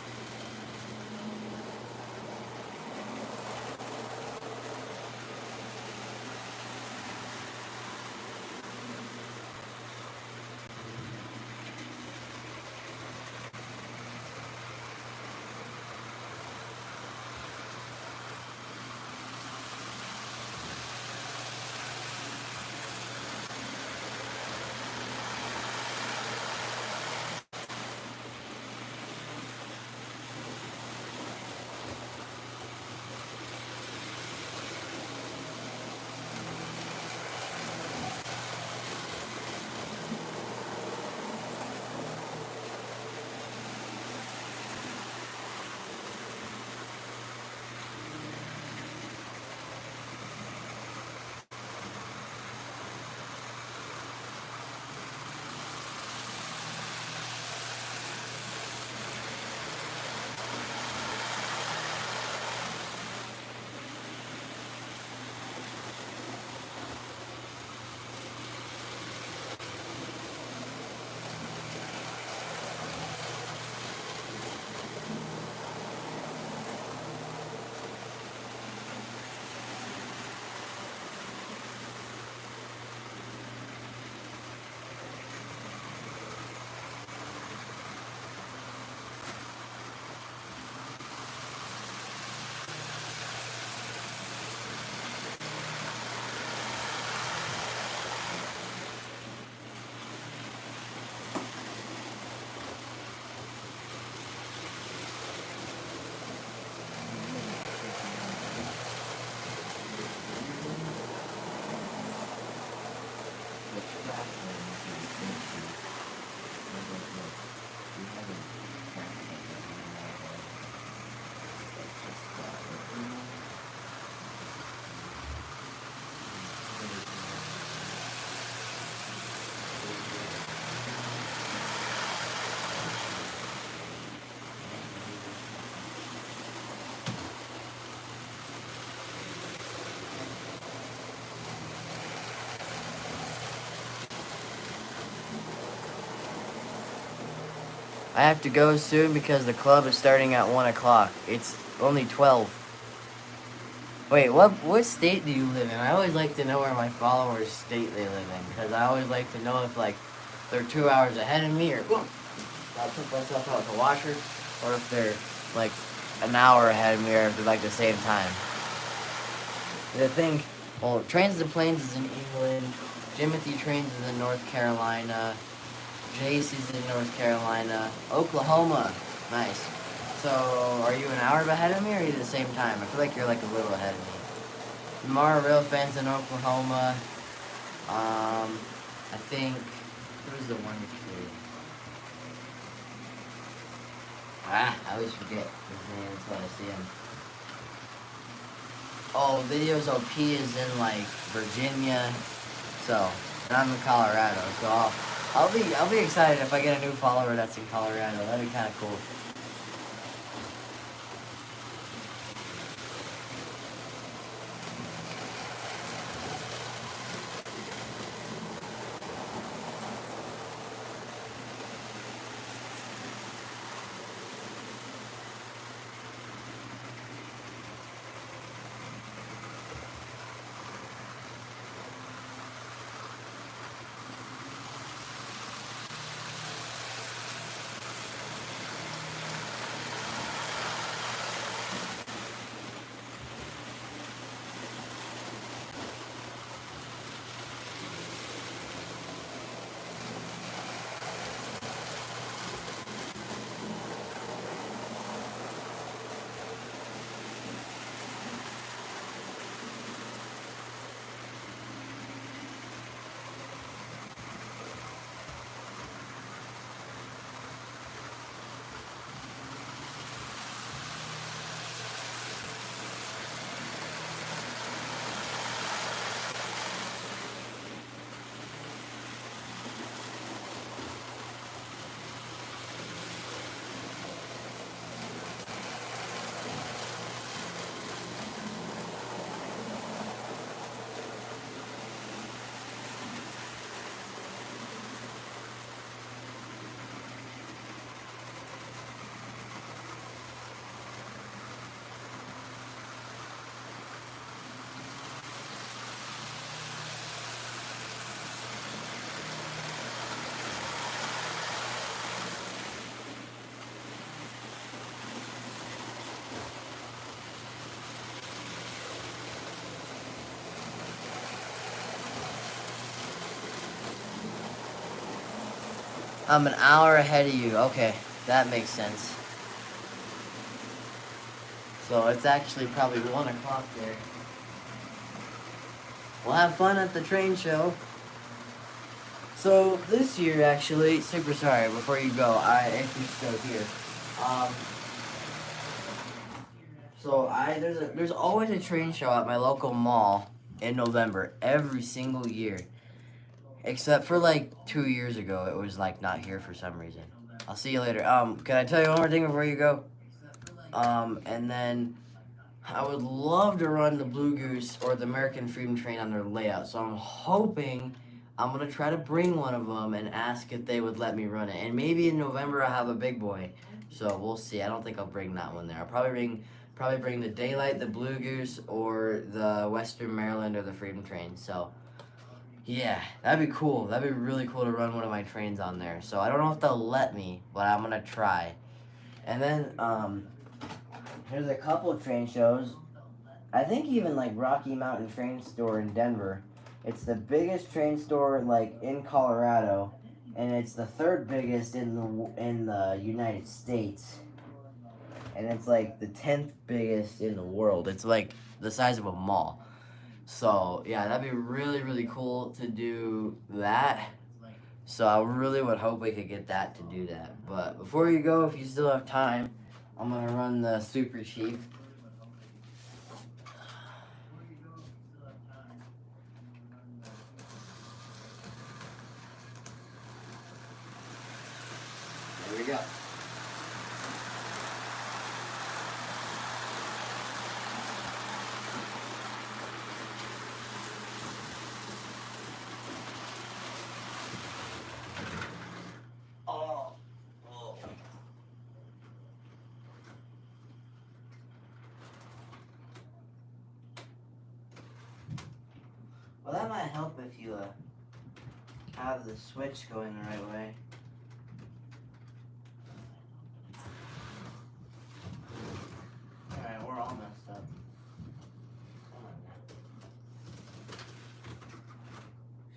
I have to go soon because the club is starting at 1 o'clock. It's only 12. Wait, what state do you live in? I always like to know where my followers' state they live in, because I always like to know if, like, they're 2 hours ahead of me, or I'll put myself out with the washer, or if they're, like, an hour ahead of me, or if they're, like, the same time. The thing, well, Trains and Planes is in England, Jimothy Trains is in North Carolina, JC's in North Carolina, Oklahoma, nice. So, are you an hour ahead of me, or are you the same time? I feel like you're, like, a little ahead of me. Mara Real Fans in Oklahoma, I think, who's the one kid? I always forget his name until I see him. Oh, Videos OP is in, like, Virginia, so, and I'm in Colorado, so I'll be excited if I get a new follower that's in Colorado. That'd be kind of cool. I'm an hour ahead of you. Okay, that makes sense. So it's actually probably 1 o'clock there. We'll have fun at the train show. So this year, actually, super sorry. Before you go, if you're still here, there's always a train show at my local mall in November every single year, except for like 2 years ago. It was like not here for some reason. I'll see you later. Can I tell you one more thing before you go? And then I would love to run the Blue Goose or the American Freedom Train on their layout. So I'm hoping I'm going to try to bring one of them and ask if they would let me run it. And maybe in November I'll have a big boy. So we'll see. I don't think I'll bring that one there. I'll probably bring the Daylight, the Blue Goose, or the Western Maryland or the Freedom Train. So yeah, that'd be cool. That'd be really cool to run one of my trains on there. So I don't know if they'll let me, but I'm going to try. And then there's a couple of train shows. I think even like Rocky Mountain Train Store in Denver. It's the biggest train store like in Colorado, and it's the third biggest in the United States. And it's like the 10th biggest in the world. It's like the size of a mall. So yeah, that'd be really, really cool to do that. So I really would hope we could get that to do that. But before you go, if you still have time, I'm gonna run the Super Chief. There we go. Oh. might help if you have the switch going the right way. Alright, we're all messed up. Come on now.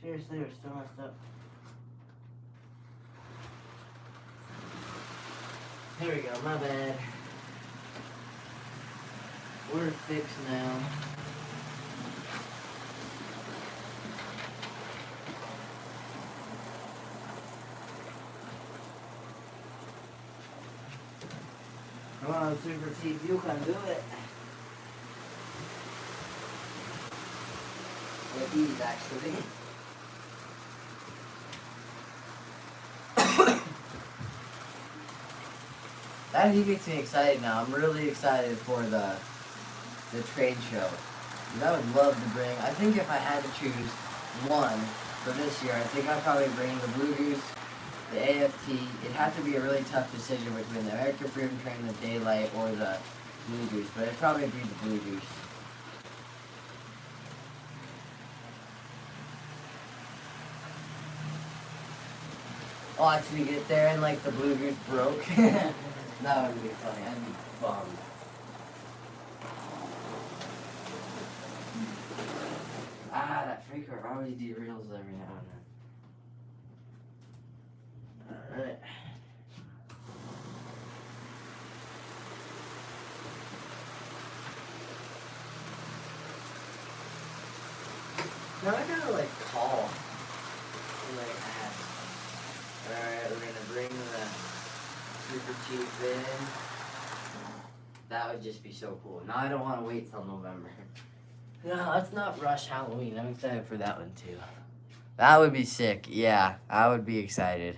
Seriously, we're still messed up. Here we go, my bad. We're fixed now. Come on, Super Chief, you can do it. With these, actually. That gets me excited now. I'm really excited for the trade show. I would love to bring, I think if I had to choose one for this year, I think I'd probably bring the Blue Goose, the AFT. It'd have to be a really tough decision between the American Freedom Train, the Daylight, or the Blue Goose, but it'd probably be the Blue Goose. Watch me get there and like the Blue Goose broke. That would be funny. I'd be bummed. Ah, that freaker always derails every now and then. Alright. Now I gotta like call and like ask. Alright, we're gonna bring the Super Chief in. That would just be so cool. Now I don't want to wait till November. No, let's not rush Halloween. I'm excited for that one too. That would be sick. Yeah, I would be excited.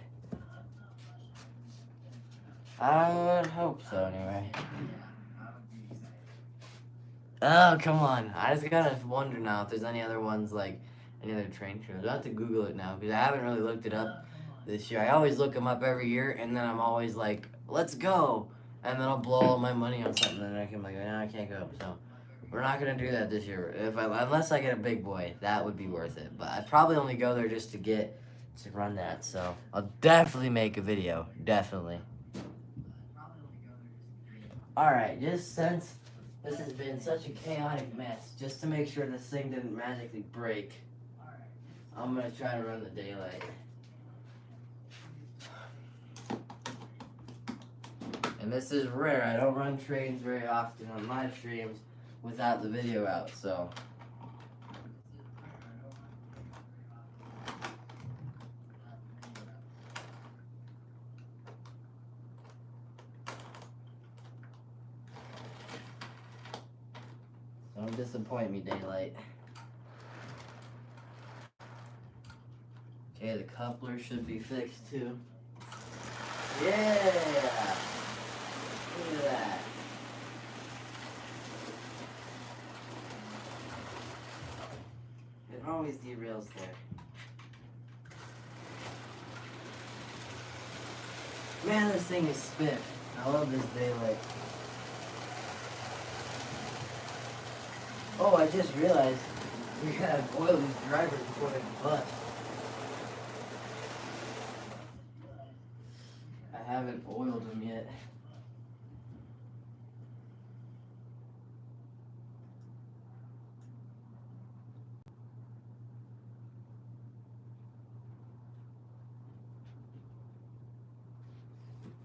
I would hope so anyway. Oh, come on. I just gotta wonder now if there's any other ones, like any other train shows. I'll have to Google it now because I haven't really looked it up this year. I always look them up every year and then I'm always like, let's go. And then I'll blow all my money on something and I can be like, no, I can't go. So we're not gonna do that this year. Unless I get a big boy, that would be worth it. But I'd probably only go there just to run that. So I'll definitely make a video. Definitely. Alright, just since this has been such a chaotic mess, just to make sure this thing didn't magically break, I'm gonna try to run the Daylight. And this is rare. I don't run trains very often on live streams without the video out, so. Don't disappoint me, Daylight. Okay, the coupler should be fixed too. Yeah! Look at that. It always derails there. Man, this thing is spiff. I love this Daylight. Oh, I just realized we gotta oil these drivers before they bust. I haven't oiled them yet.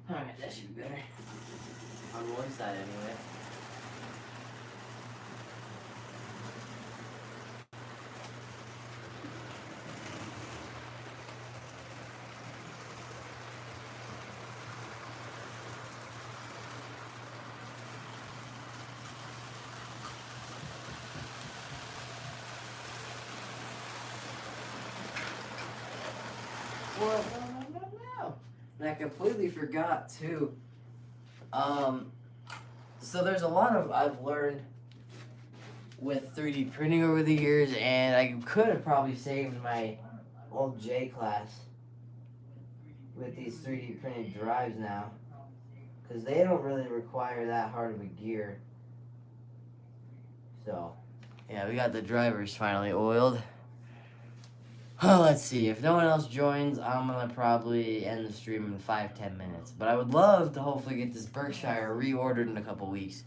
Alright, that should be better. On one side anyway. Well, no. And I completely forgot too. So there's a lot of I've learned with 3D printing over the years, and I could have probably saved my old J class with these 3D printed drives now, because they don't really require that hard of a gear. So, yeah, we got the drivers finally oiled. Oh, let's see. If no one else joins, I'm gonna probably end the stream in 5-10 minutes. But I would love to hopefully get this Berkshire reordered in a couple weeks.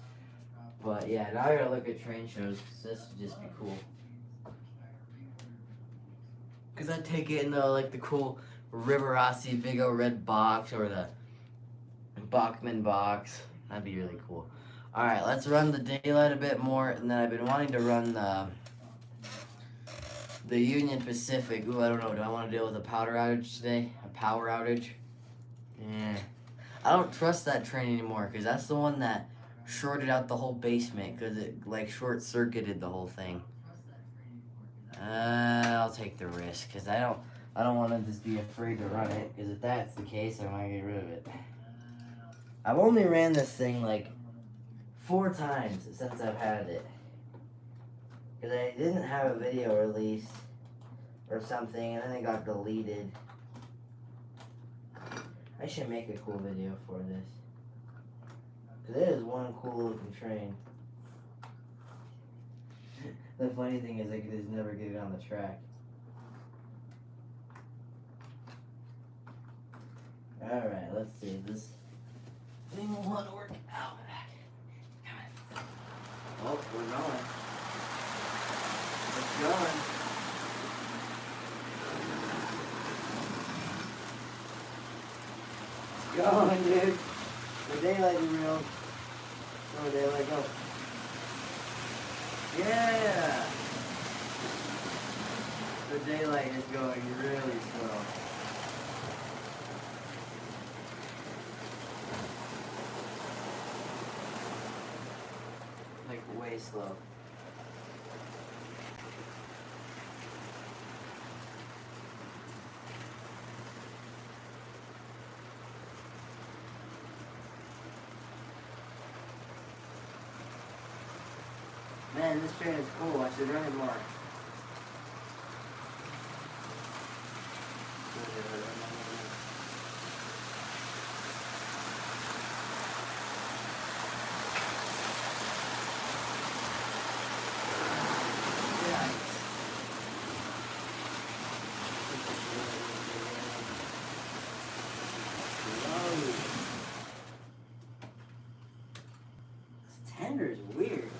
But yeah, now I gotta look at train shows because this would just be cool. Because I'd take it in the like the cool Riverossi big old red box or the Bachman box. That'd be really cool. Alright, let's run the daylight a bit more, and then I've been wanting to run the Union Pacific. Ooh, I don't know. Do I want to deal with a powder outage today? A power outage? Yeah. I don't trust that train anymore because that's the one that shorted out the whole basement because it like short circuited the whole thing. I'll take the risk because I don't want to just be afraid to run it because if that's the case, I might get rid of it. I've only ran this thing like 4 times since I've had it. Because I didn't have a video released or something, and then it got deleted. I should make a cool video for this. Because it is one cool looking train. The funny thing is I could just never get it on the track. Alright, let's see. This thing will want to work out. Come on. Oh, we're going. It's going. It's going, dude. The daylight is real. Oh, daylight, go. Yeah! The daylight is going really slow. Like, way slow. Man, this train is cool. I should run it more. This tender is weird.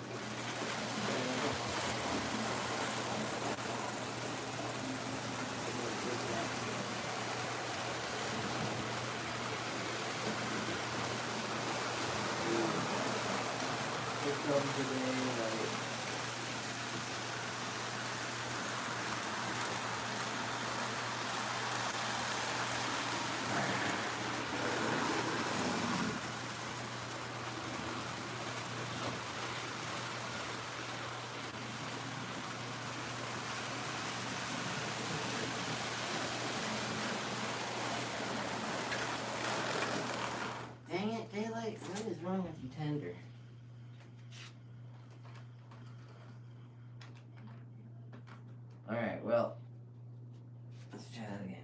Dang it, daylight. What is wrong with you, tender? Alright, well, let's try that again.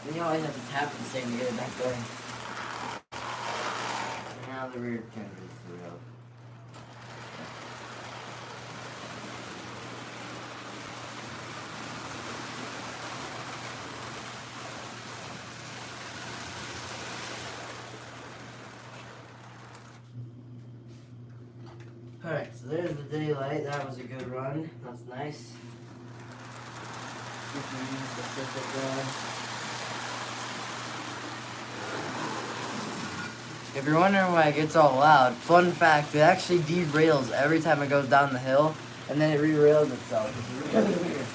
Then you always have to tap the thing to get it back going. Now the rear tender is through. Alright, so there's the daylight. That was a good run. That's nice. If you're wondering why it gets all loud, fun fact, it actually derails every time it goes down the hill, and then it re-rails itself. It's really weird.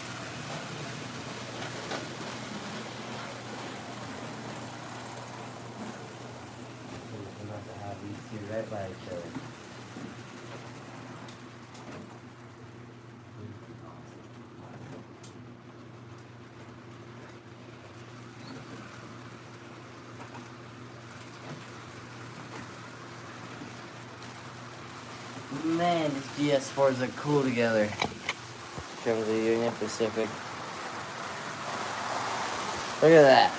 I'm about to have these two right by each other. Man, these GS4s are cool together. From the Union Pacific. Look at that.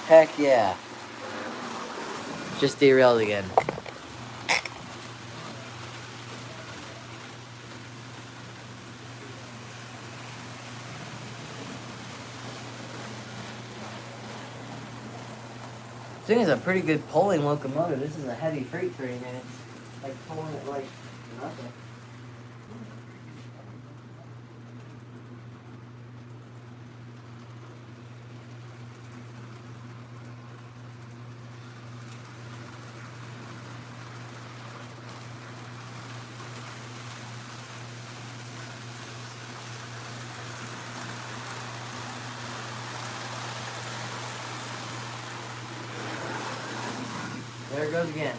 Heck yeah. Just derailed again. thing is a pretty good pulling locomotive. This is a heavy freight train, and it's like pulling it like nothing. There it goes again.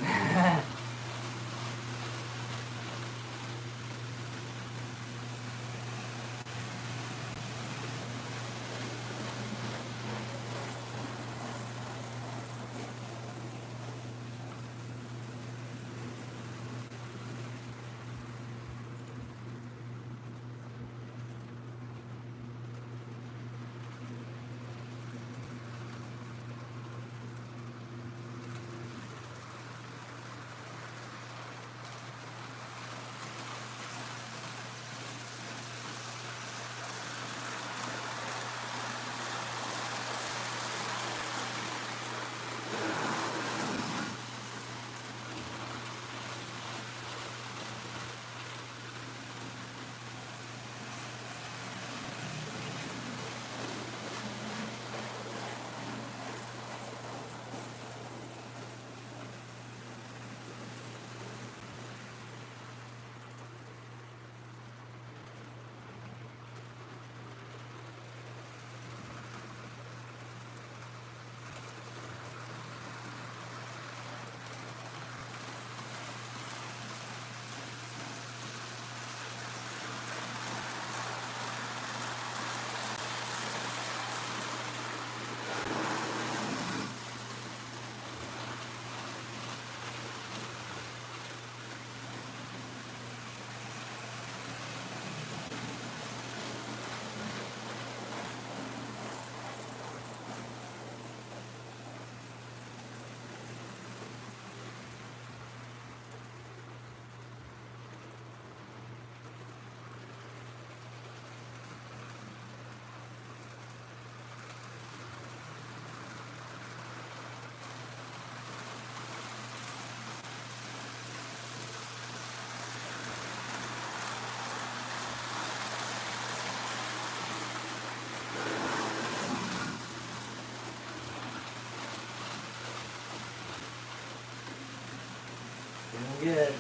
Doing good.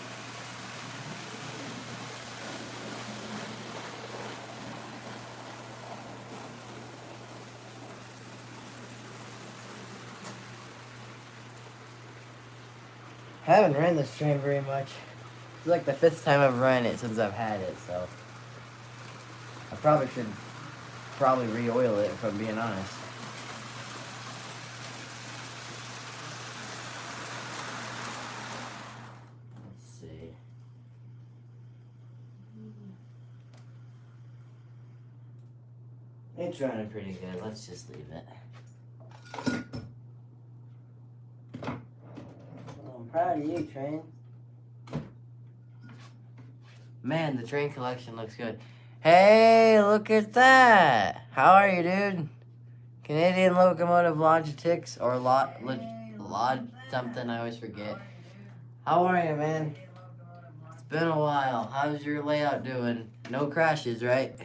I haven't ran this train very much. It's like the 5th time I've run it since I've had it, so I probably should re-oil it if I'm being honest. Let's see. It's running pretty good. Let's just leave it. I'm proud of you, train. Man, the train collection looks good. Hey, look at that! How are you, dude? Canadian Locomotive Logitechs or Log something, I always forget. How are you, man? It's been a while. How's your layout doing? No crashes, right?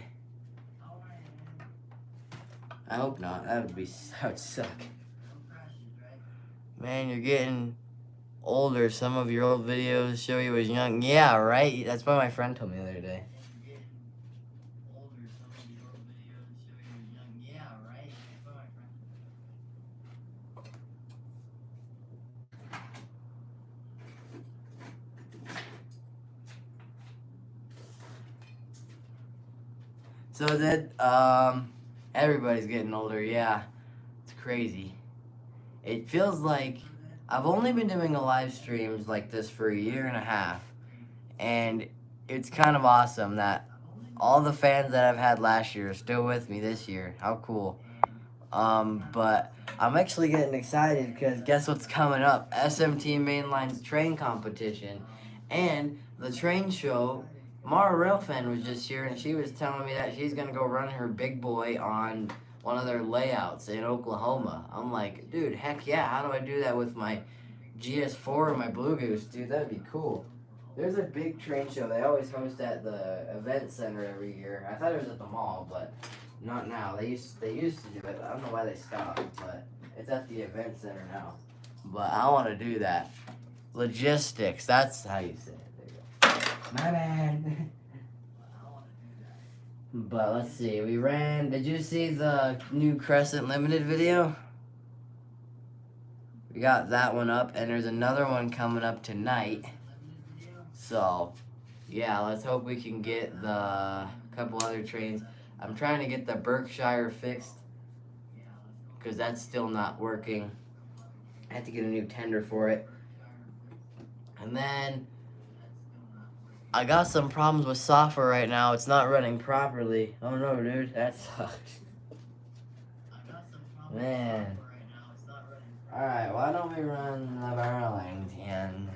I hope not. That would suck. Man, you're getting older. Some of your old videos show you as young. Yeah, right? That's what my friend told me the other day. So everybody's getting older, yeah. It's crazy. It feels like I've only been doing a live streams like this for a year and a half. And it's kind of awesome that all the fans that I've had last year are still with me this year. How cool. But I'm actually getting excited because guess what's coming up? SMT Mainline's train competition. And the train show, Mara Railfan was just here and she was telling me that she's going to go run her big boy on one of their layouts in Oklahoma. I'm like, dude, heck yeah, how do I do that with my GS4 and my Blue Goose? Dude, that'd be cool. There's a big train show they always host at the event center every year. I thought it was at the mall, but not now. They used to do it. I don't know why they stopped, but it's at the event center now. But I want to do that. Logistics, that's how you say it. There you go. My bad. But let's see, we ran. Did you see the new Crescent Limited video? We got that one up, and there's another one coming up tonight. So, yeah, let's hope we can get the couple other trains. I'm trying to get the Berkshire fixed because that's still not working. I have to get a new tender for it. And then I got some problems with software right now. It's not running properly. Oh no, dude, that sucks. Man. Alright, why don't we run the Burlington?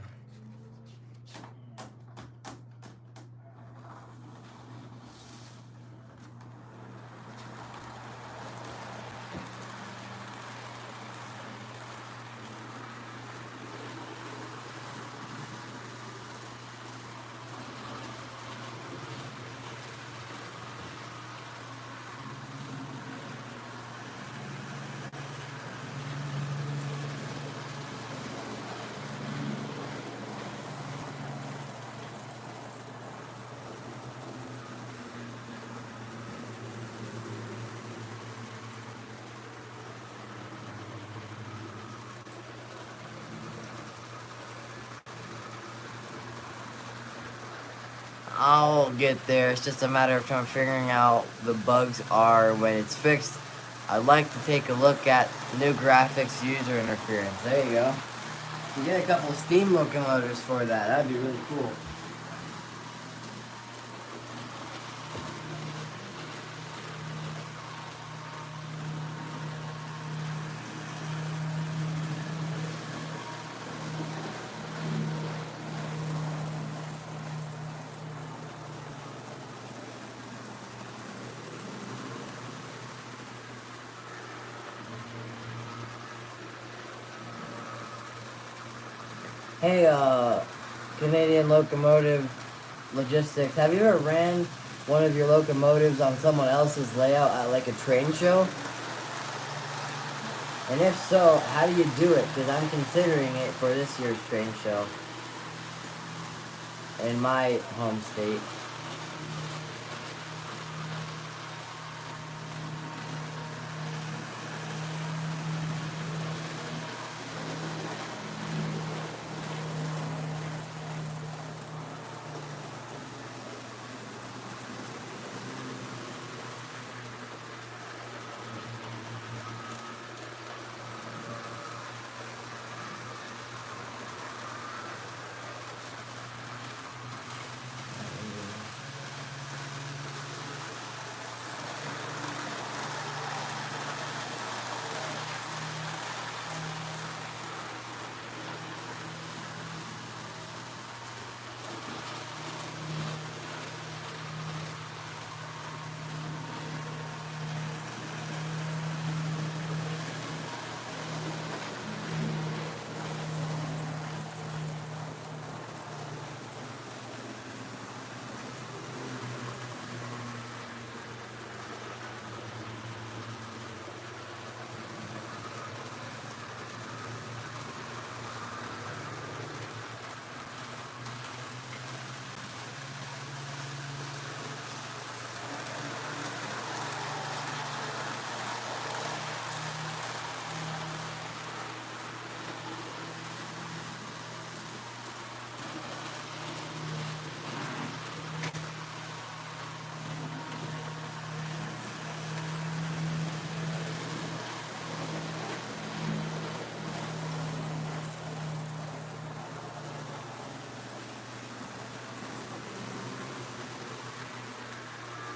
I'll get there. It's just a matter of time figuring out the bugs are when it's fixed. I'd like to take a look at new graphics user interference. There you go. You get a couple steam locomotives for that. That'd be really cool. Hey, Canadian Locomotive Logistics, have you ever ran one of your locomotives on someone else's layout at like a train show? And if so, how do you do it? Because I'm considering it for this year's train show in my home state.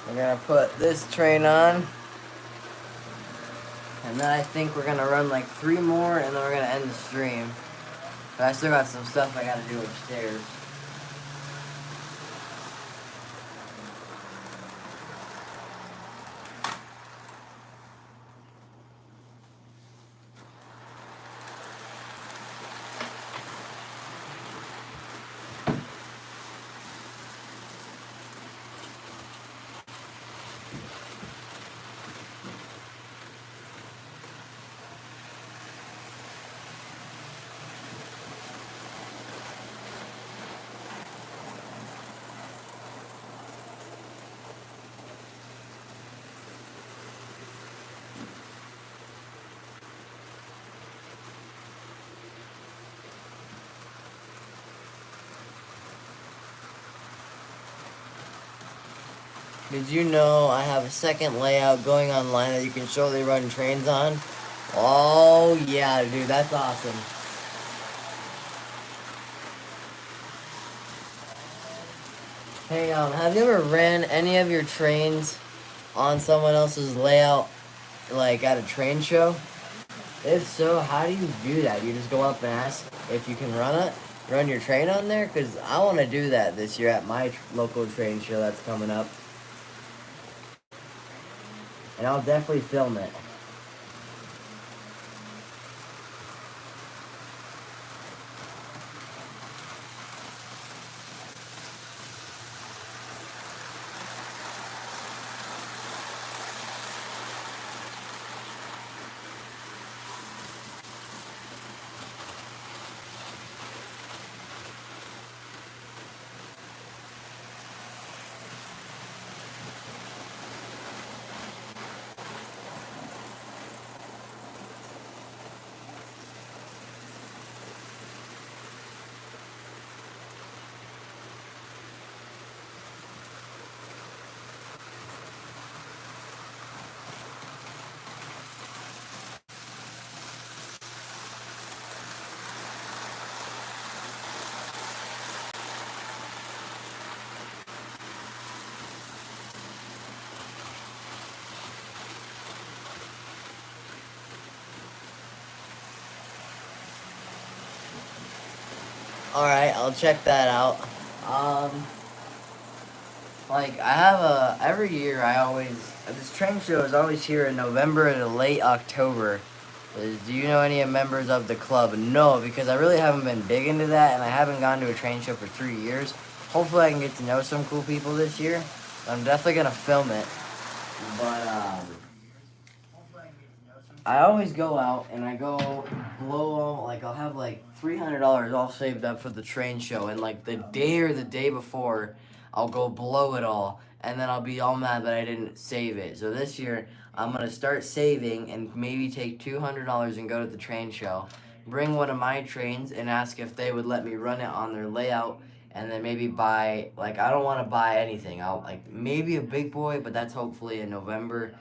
We're gonna put this train on, and then I think we're gonna run like 3 more, and then we're gonna end the stream. But I still got some stuff I gotta do upstairs. Did you know I have a second layout going online that you can show they run trains on? Oh yeah, dude, that's awesome. Hey, have you ever ran any of your trains on someone else's layout, like at a train show? If so, how do you do that? You just go up and ask if you can run your train on there? Because I want to do that this year at my local train show that's coming up. And I'll definitely film it. Alright, I'll check that out. Like, I have every year this train show is always here in November to late October. Do you know any members of the club? No, because I really haven't been big into that, and I haven't gone to a train show for 3 years. Hopefully I can get to know some cool people this year. I'm definitely going to film it. But, I always go out and I go blow, like, I'll have like $300 all saved up for the train show, and like the day or the day before, I'll go blow it all, and then I'll be all mad that I didn't save it. So this year, I'm gonna start saving and maybe take $200 and go to the train show, bring one of my trains and ask if they would let me run it on their layout, and then maybe buy, like, I don't want to buy anything. I'll, like, maybe a big boy, but that's hopefully in November.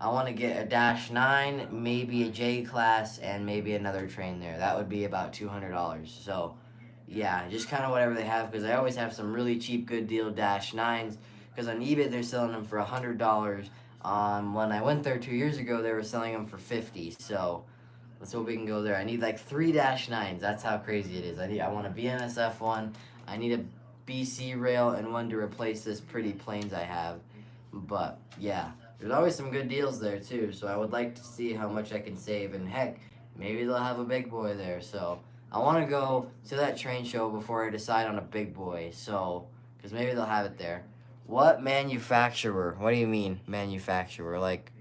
I want to get a Dash 9, maybe a J class, and maybe another train there. That would be about $200. So, yeah, just kind of whatever they have, because I always have some really cheap, good deal Dash 9s. Because on eBay, they're selling them for $100. When I went there 2 years ago, they were selling them for $50. So, let's hope we can go there. I need like 3 Dash 9s. That's how crazy it is. I want a BNSF one. I need a BC rail and one to replace this pretty planes I have. But, yeah. There's always some good deals there too, so I would like to see how much I can save, and heck, maybe they'll have a big boy there, so I want to go to that train show before I decide on a big boy, so, because maybe they'll have it there. What manufacturer? What do you mean, manufacturer? Like,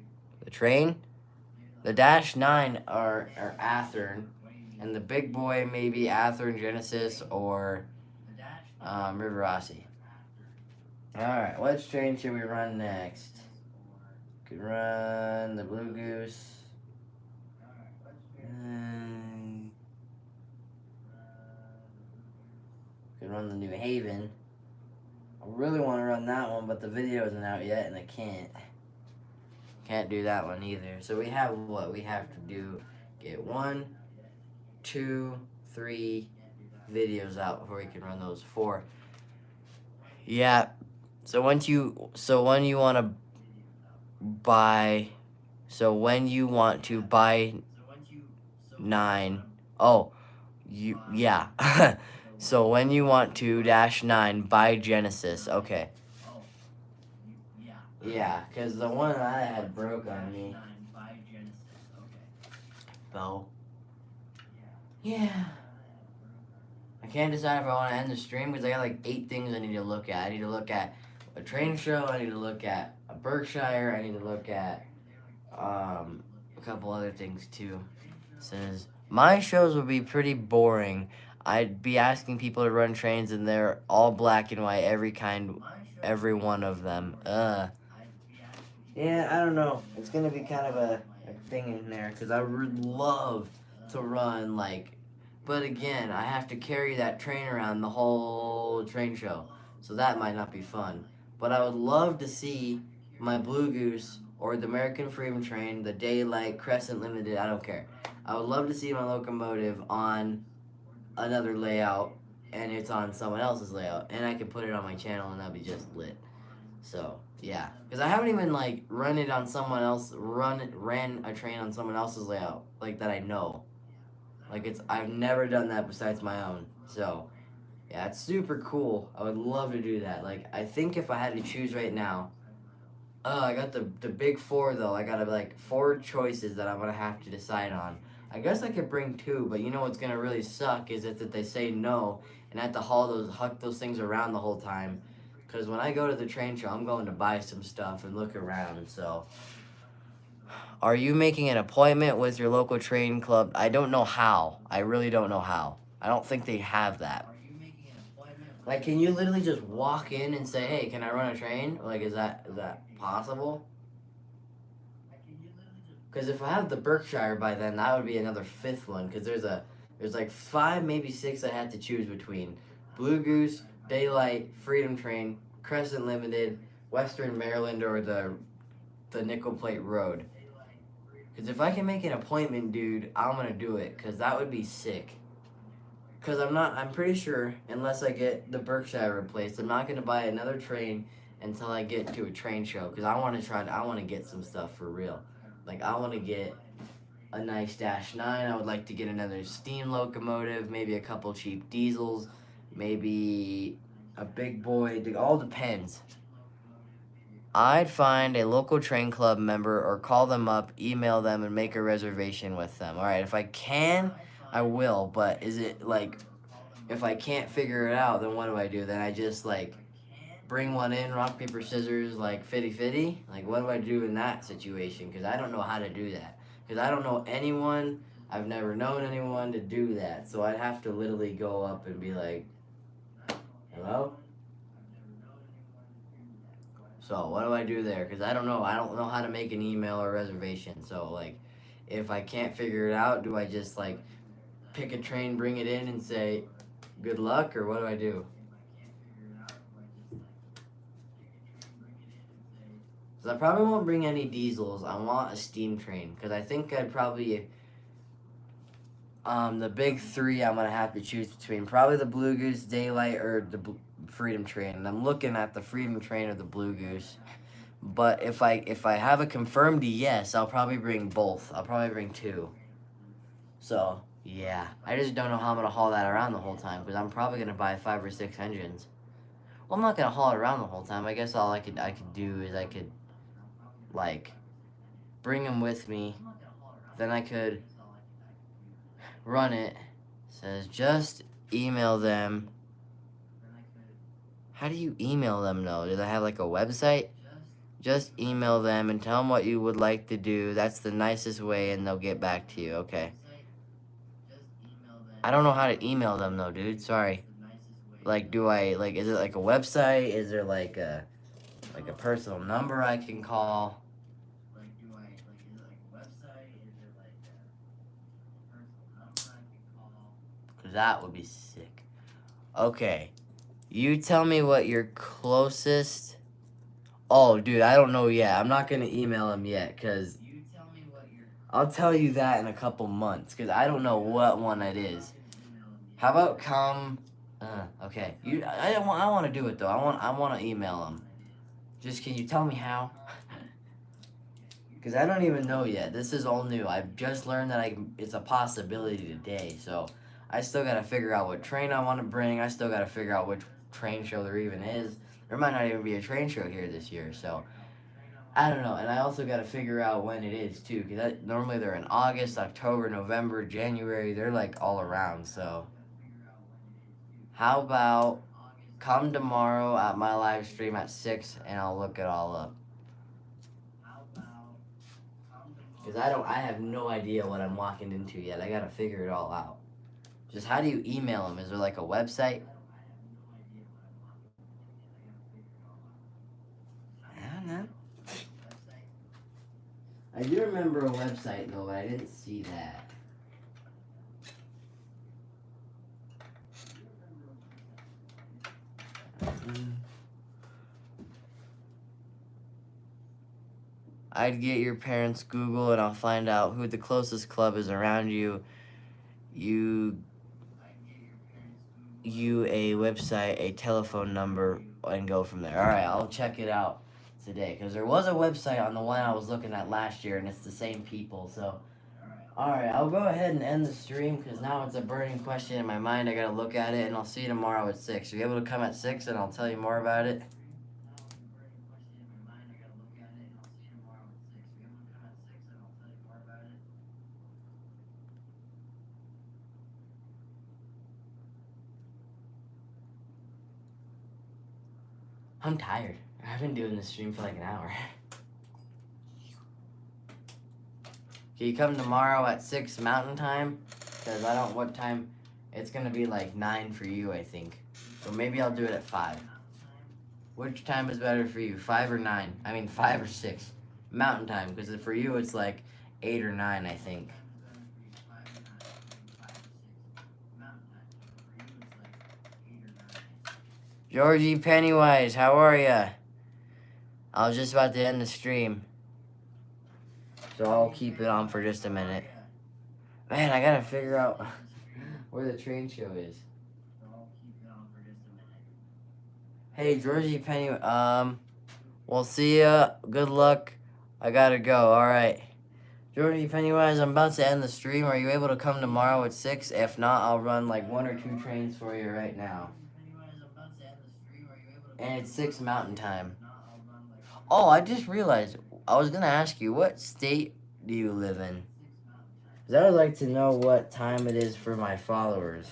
the train? The Dash 9 are Athearn, and the big boy maybe Athearn Genesis or River Rossi. Alright, which train should we run next? Could run the Blue Goose. Could run the New Haven. I really want to run that one, but the video isn't out yet, and I can't. Can't do that one either. So we have what we have to do. Get 1, 2, 3 videos out before we can run those 4. Yeah. So when you want to buy, so when you want to buy 9, yeah. So when you want to Dash 9 buy Genesis, okay. Yeah, because the one I had broke on me. Though. Yeah. I can't decide if I want to end the stream because I got like 8 things I need to look at. I need to look at a train show, I need to look at a Berkshire, I need to look at a couple other things too. It says my shows would be pretty boring. I'd be asking people to run trains and they're all black and white, every one of them. Yeah, I don't know. It's gonna be kind of a thing in there because I would love to run like, but again, I have to carry that train around the whole train show, so that might not be fun. but I would love to see my Blue Goose or the American Freedom Train, the Daylight, Crescent Limited, I don't care. I would love to see my locomotive on another layout, and it's on someone else's layout, and I could put it on my channel, and that'd be just lit. So yeah, because I haven't even like run it on someone else, ran a train on someone else's layout like that I know. Like I've never done that besides my own. So yeah, it's super cool. I would love to do that. Like I think if I had to choose right now, I got the big four though. I got like four choices that I'm gonna have to decide on. I guess I could bring two, but you know what's gonna really suck is that they say no, and I have to huck those things around the whole time. Cause when I go to the train show, I'm going to buy some stuff and look around. So, are you making an appointment with your local train club? I don't know how. I really don't know how. I don't think they have that. Like, can you literally just walk in and say, "Hey, can I run a train?" Like, is that possible? Because if I have the Berkshire by then, that would be another fifth one. Because there's like five, maybe six I had to choose between: Blue Goose, Daylight, Freedom Train, Crescent Limited, Western Maryland, or the Nickel Plate Road. Because if I can make an appointment, dude, I'm gonna do it. Because that would be sick. Because I'm pretty sure, unless I get the Berkshire replaced, I'm not gonna buy another train until I get to a train show. Because I want to get some stuff for real. Like, I want to get a nice Dash 9. I would like to get another steam locomotive, maybe a couple cheap diesels, maybe a big boy. It all depends. I'd find a local train club member or call them up, email them, and make a reservation with them. All right, if I can, I will. But is it like, if I can't figure it out, then what do I do? Then I just like bring one in, rock, paper, scissors, like fitty. Like, what do I do in that situation? Because I don't know how to do that. Because I don't know anyone. I've never known anyone to do that. So I'd have to literally go up and be like, hello? So what do I do there? Because I don't know. I don't know how to make an email or reservation. So, like, if I can't figure it out, do I just, like, pick a train, bring it in, and say, good luck? Or what do I do? So I probably won't bring any diesels. I want a steam train. Because I think I'd probably... the big three I'm going to have to choose between. Probably the Blue Goose, Daylight, or the Freedom Train. And I'm looking at the Freedom Train or the Blue Goose. But if I have a confirmed yes, I'll probably bring both. I'll probably bring two. So, yeah. I just don't know how I'm going to haul that around the whole time. Because I'm probably going to buy 5 or 6 engines. Well, I'm not going to haul it around the whole time. I guess all I could do is I could... like, bring them with me, then I could run it. Says just email them. How do you email them though? Do they have like a website? Just email them and tell them what you would like to do. That's the nicest way, and they'll get back to you. Okay. I don't know how to email them though, dude. Sorry. Like, is it like a website? Is there like a personal number I can call? That would be sick. Okay. You tell me what your closest... Oh, dude, I don't know yet. I'm not going to email him yet, because... I'll tell you that in a couple months, because I don't know what one it is. How about come... okay. I want to do it, though. I want to email him. Just, can you tell me how? Because I don't even know yet. This is all new. I've just learned that it's a possibility today, so... I still gotta figure out what train I want to bring. I still gotta figure out which train show there even is. There might not even be a train show here this year, so I don't know. And I also gotta figure out when it is too, because normally they're in August, October, November, January. They're like all around. So how about come tomorrow at my live stream at 6, and I'll look it all up. Because I have no idea what I'm walking into yet. I gotta figure it all out. Just how do you email them? Is there like a website? I don't know. I do remember a website though, but I didn't see that. I'd get your parents' Google and I'll find out who the closest club is around you. You a website, a telephone number, and go from there. All right, I'll check it out today because there was a website on the one I was looking at last year, and it's the same people. So, all right, I'll go ahead and end the stream because now it's a burning question in my mind. I gotta look at it, and I'll see you tomorrow at 6. Are you able to come at 6, and I'll tell you more about it? I'm tired. I've been doing this stream for like an hour. Can you come tomorrow at 6 Mountain Time? Because I don't what time. It's going to be like 9 for you, I think. So maybe I'll do it at 5. Which time is better for you? 5 or 9? I mean 5 or 6. Mountain Time. Because for you it's like 8 or 9, I think. Georgie Pennywise, how are ya? I was just about to end the stream. So I'll keep it on for just a minute. Man, I gotta figure out where the train show is. Hey, Georgie Pennywise, we'll see ya. Good luck. I gotta go, alright. Georgie Pennywise, I'm about to end the stream. Are you able to come tomorrow at 6? If not, I'll run like 1 or 2 trains for you right now. And it's 6 Mountain Time. Oh, I just realized, I was going to ask you, what state do you live in? Because I would like to know what time it is for my followers.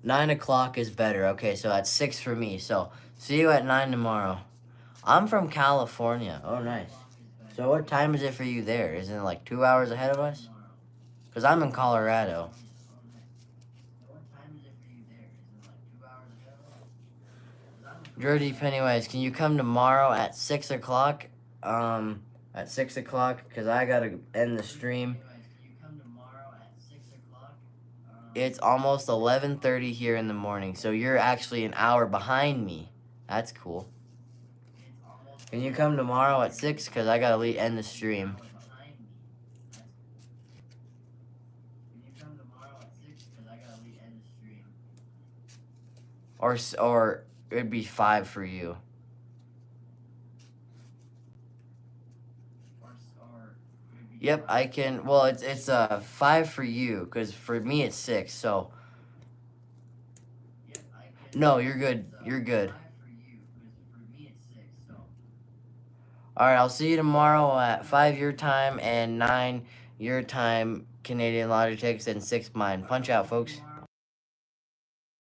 9 o'clock is better. Okay, so that's 6 for me. So, see you at 9 tomorrow. I'm from California. Oh, nice. So what time is it for you there? Isn't it like 2 hours ahead of us? Because I'm in Colorado. Georgie Pennywise, can you come tomorrow at 6 o'clock? At 6 o'clock, because I got to end the stream. It's almost 11:30 here in the morning, so you're actually an hour behind me. That's cool. Can you come tomorrow at 6? Because I got to end the stream. Or it'd be 5 for you. Yep, I can. Well, it's 5 for you, because for me it's 6. So no, you're good. You're good. All right, I'll see you tomorrow at 5 your time and 9 your time. Canadian Lottery Tickets and 6 mine. Punch out, folks.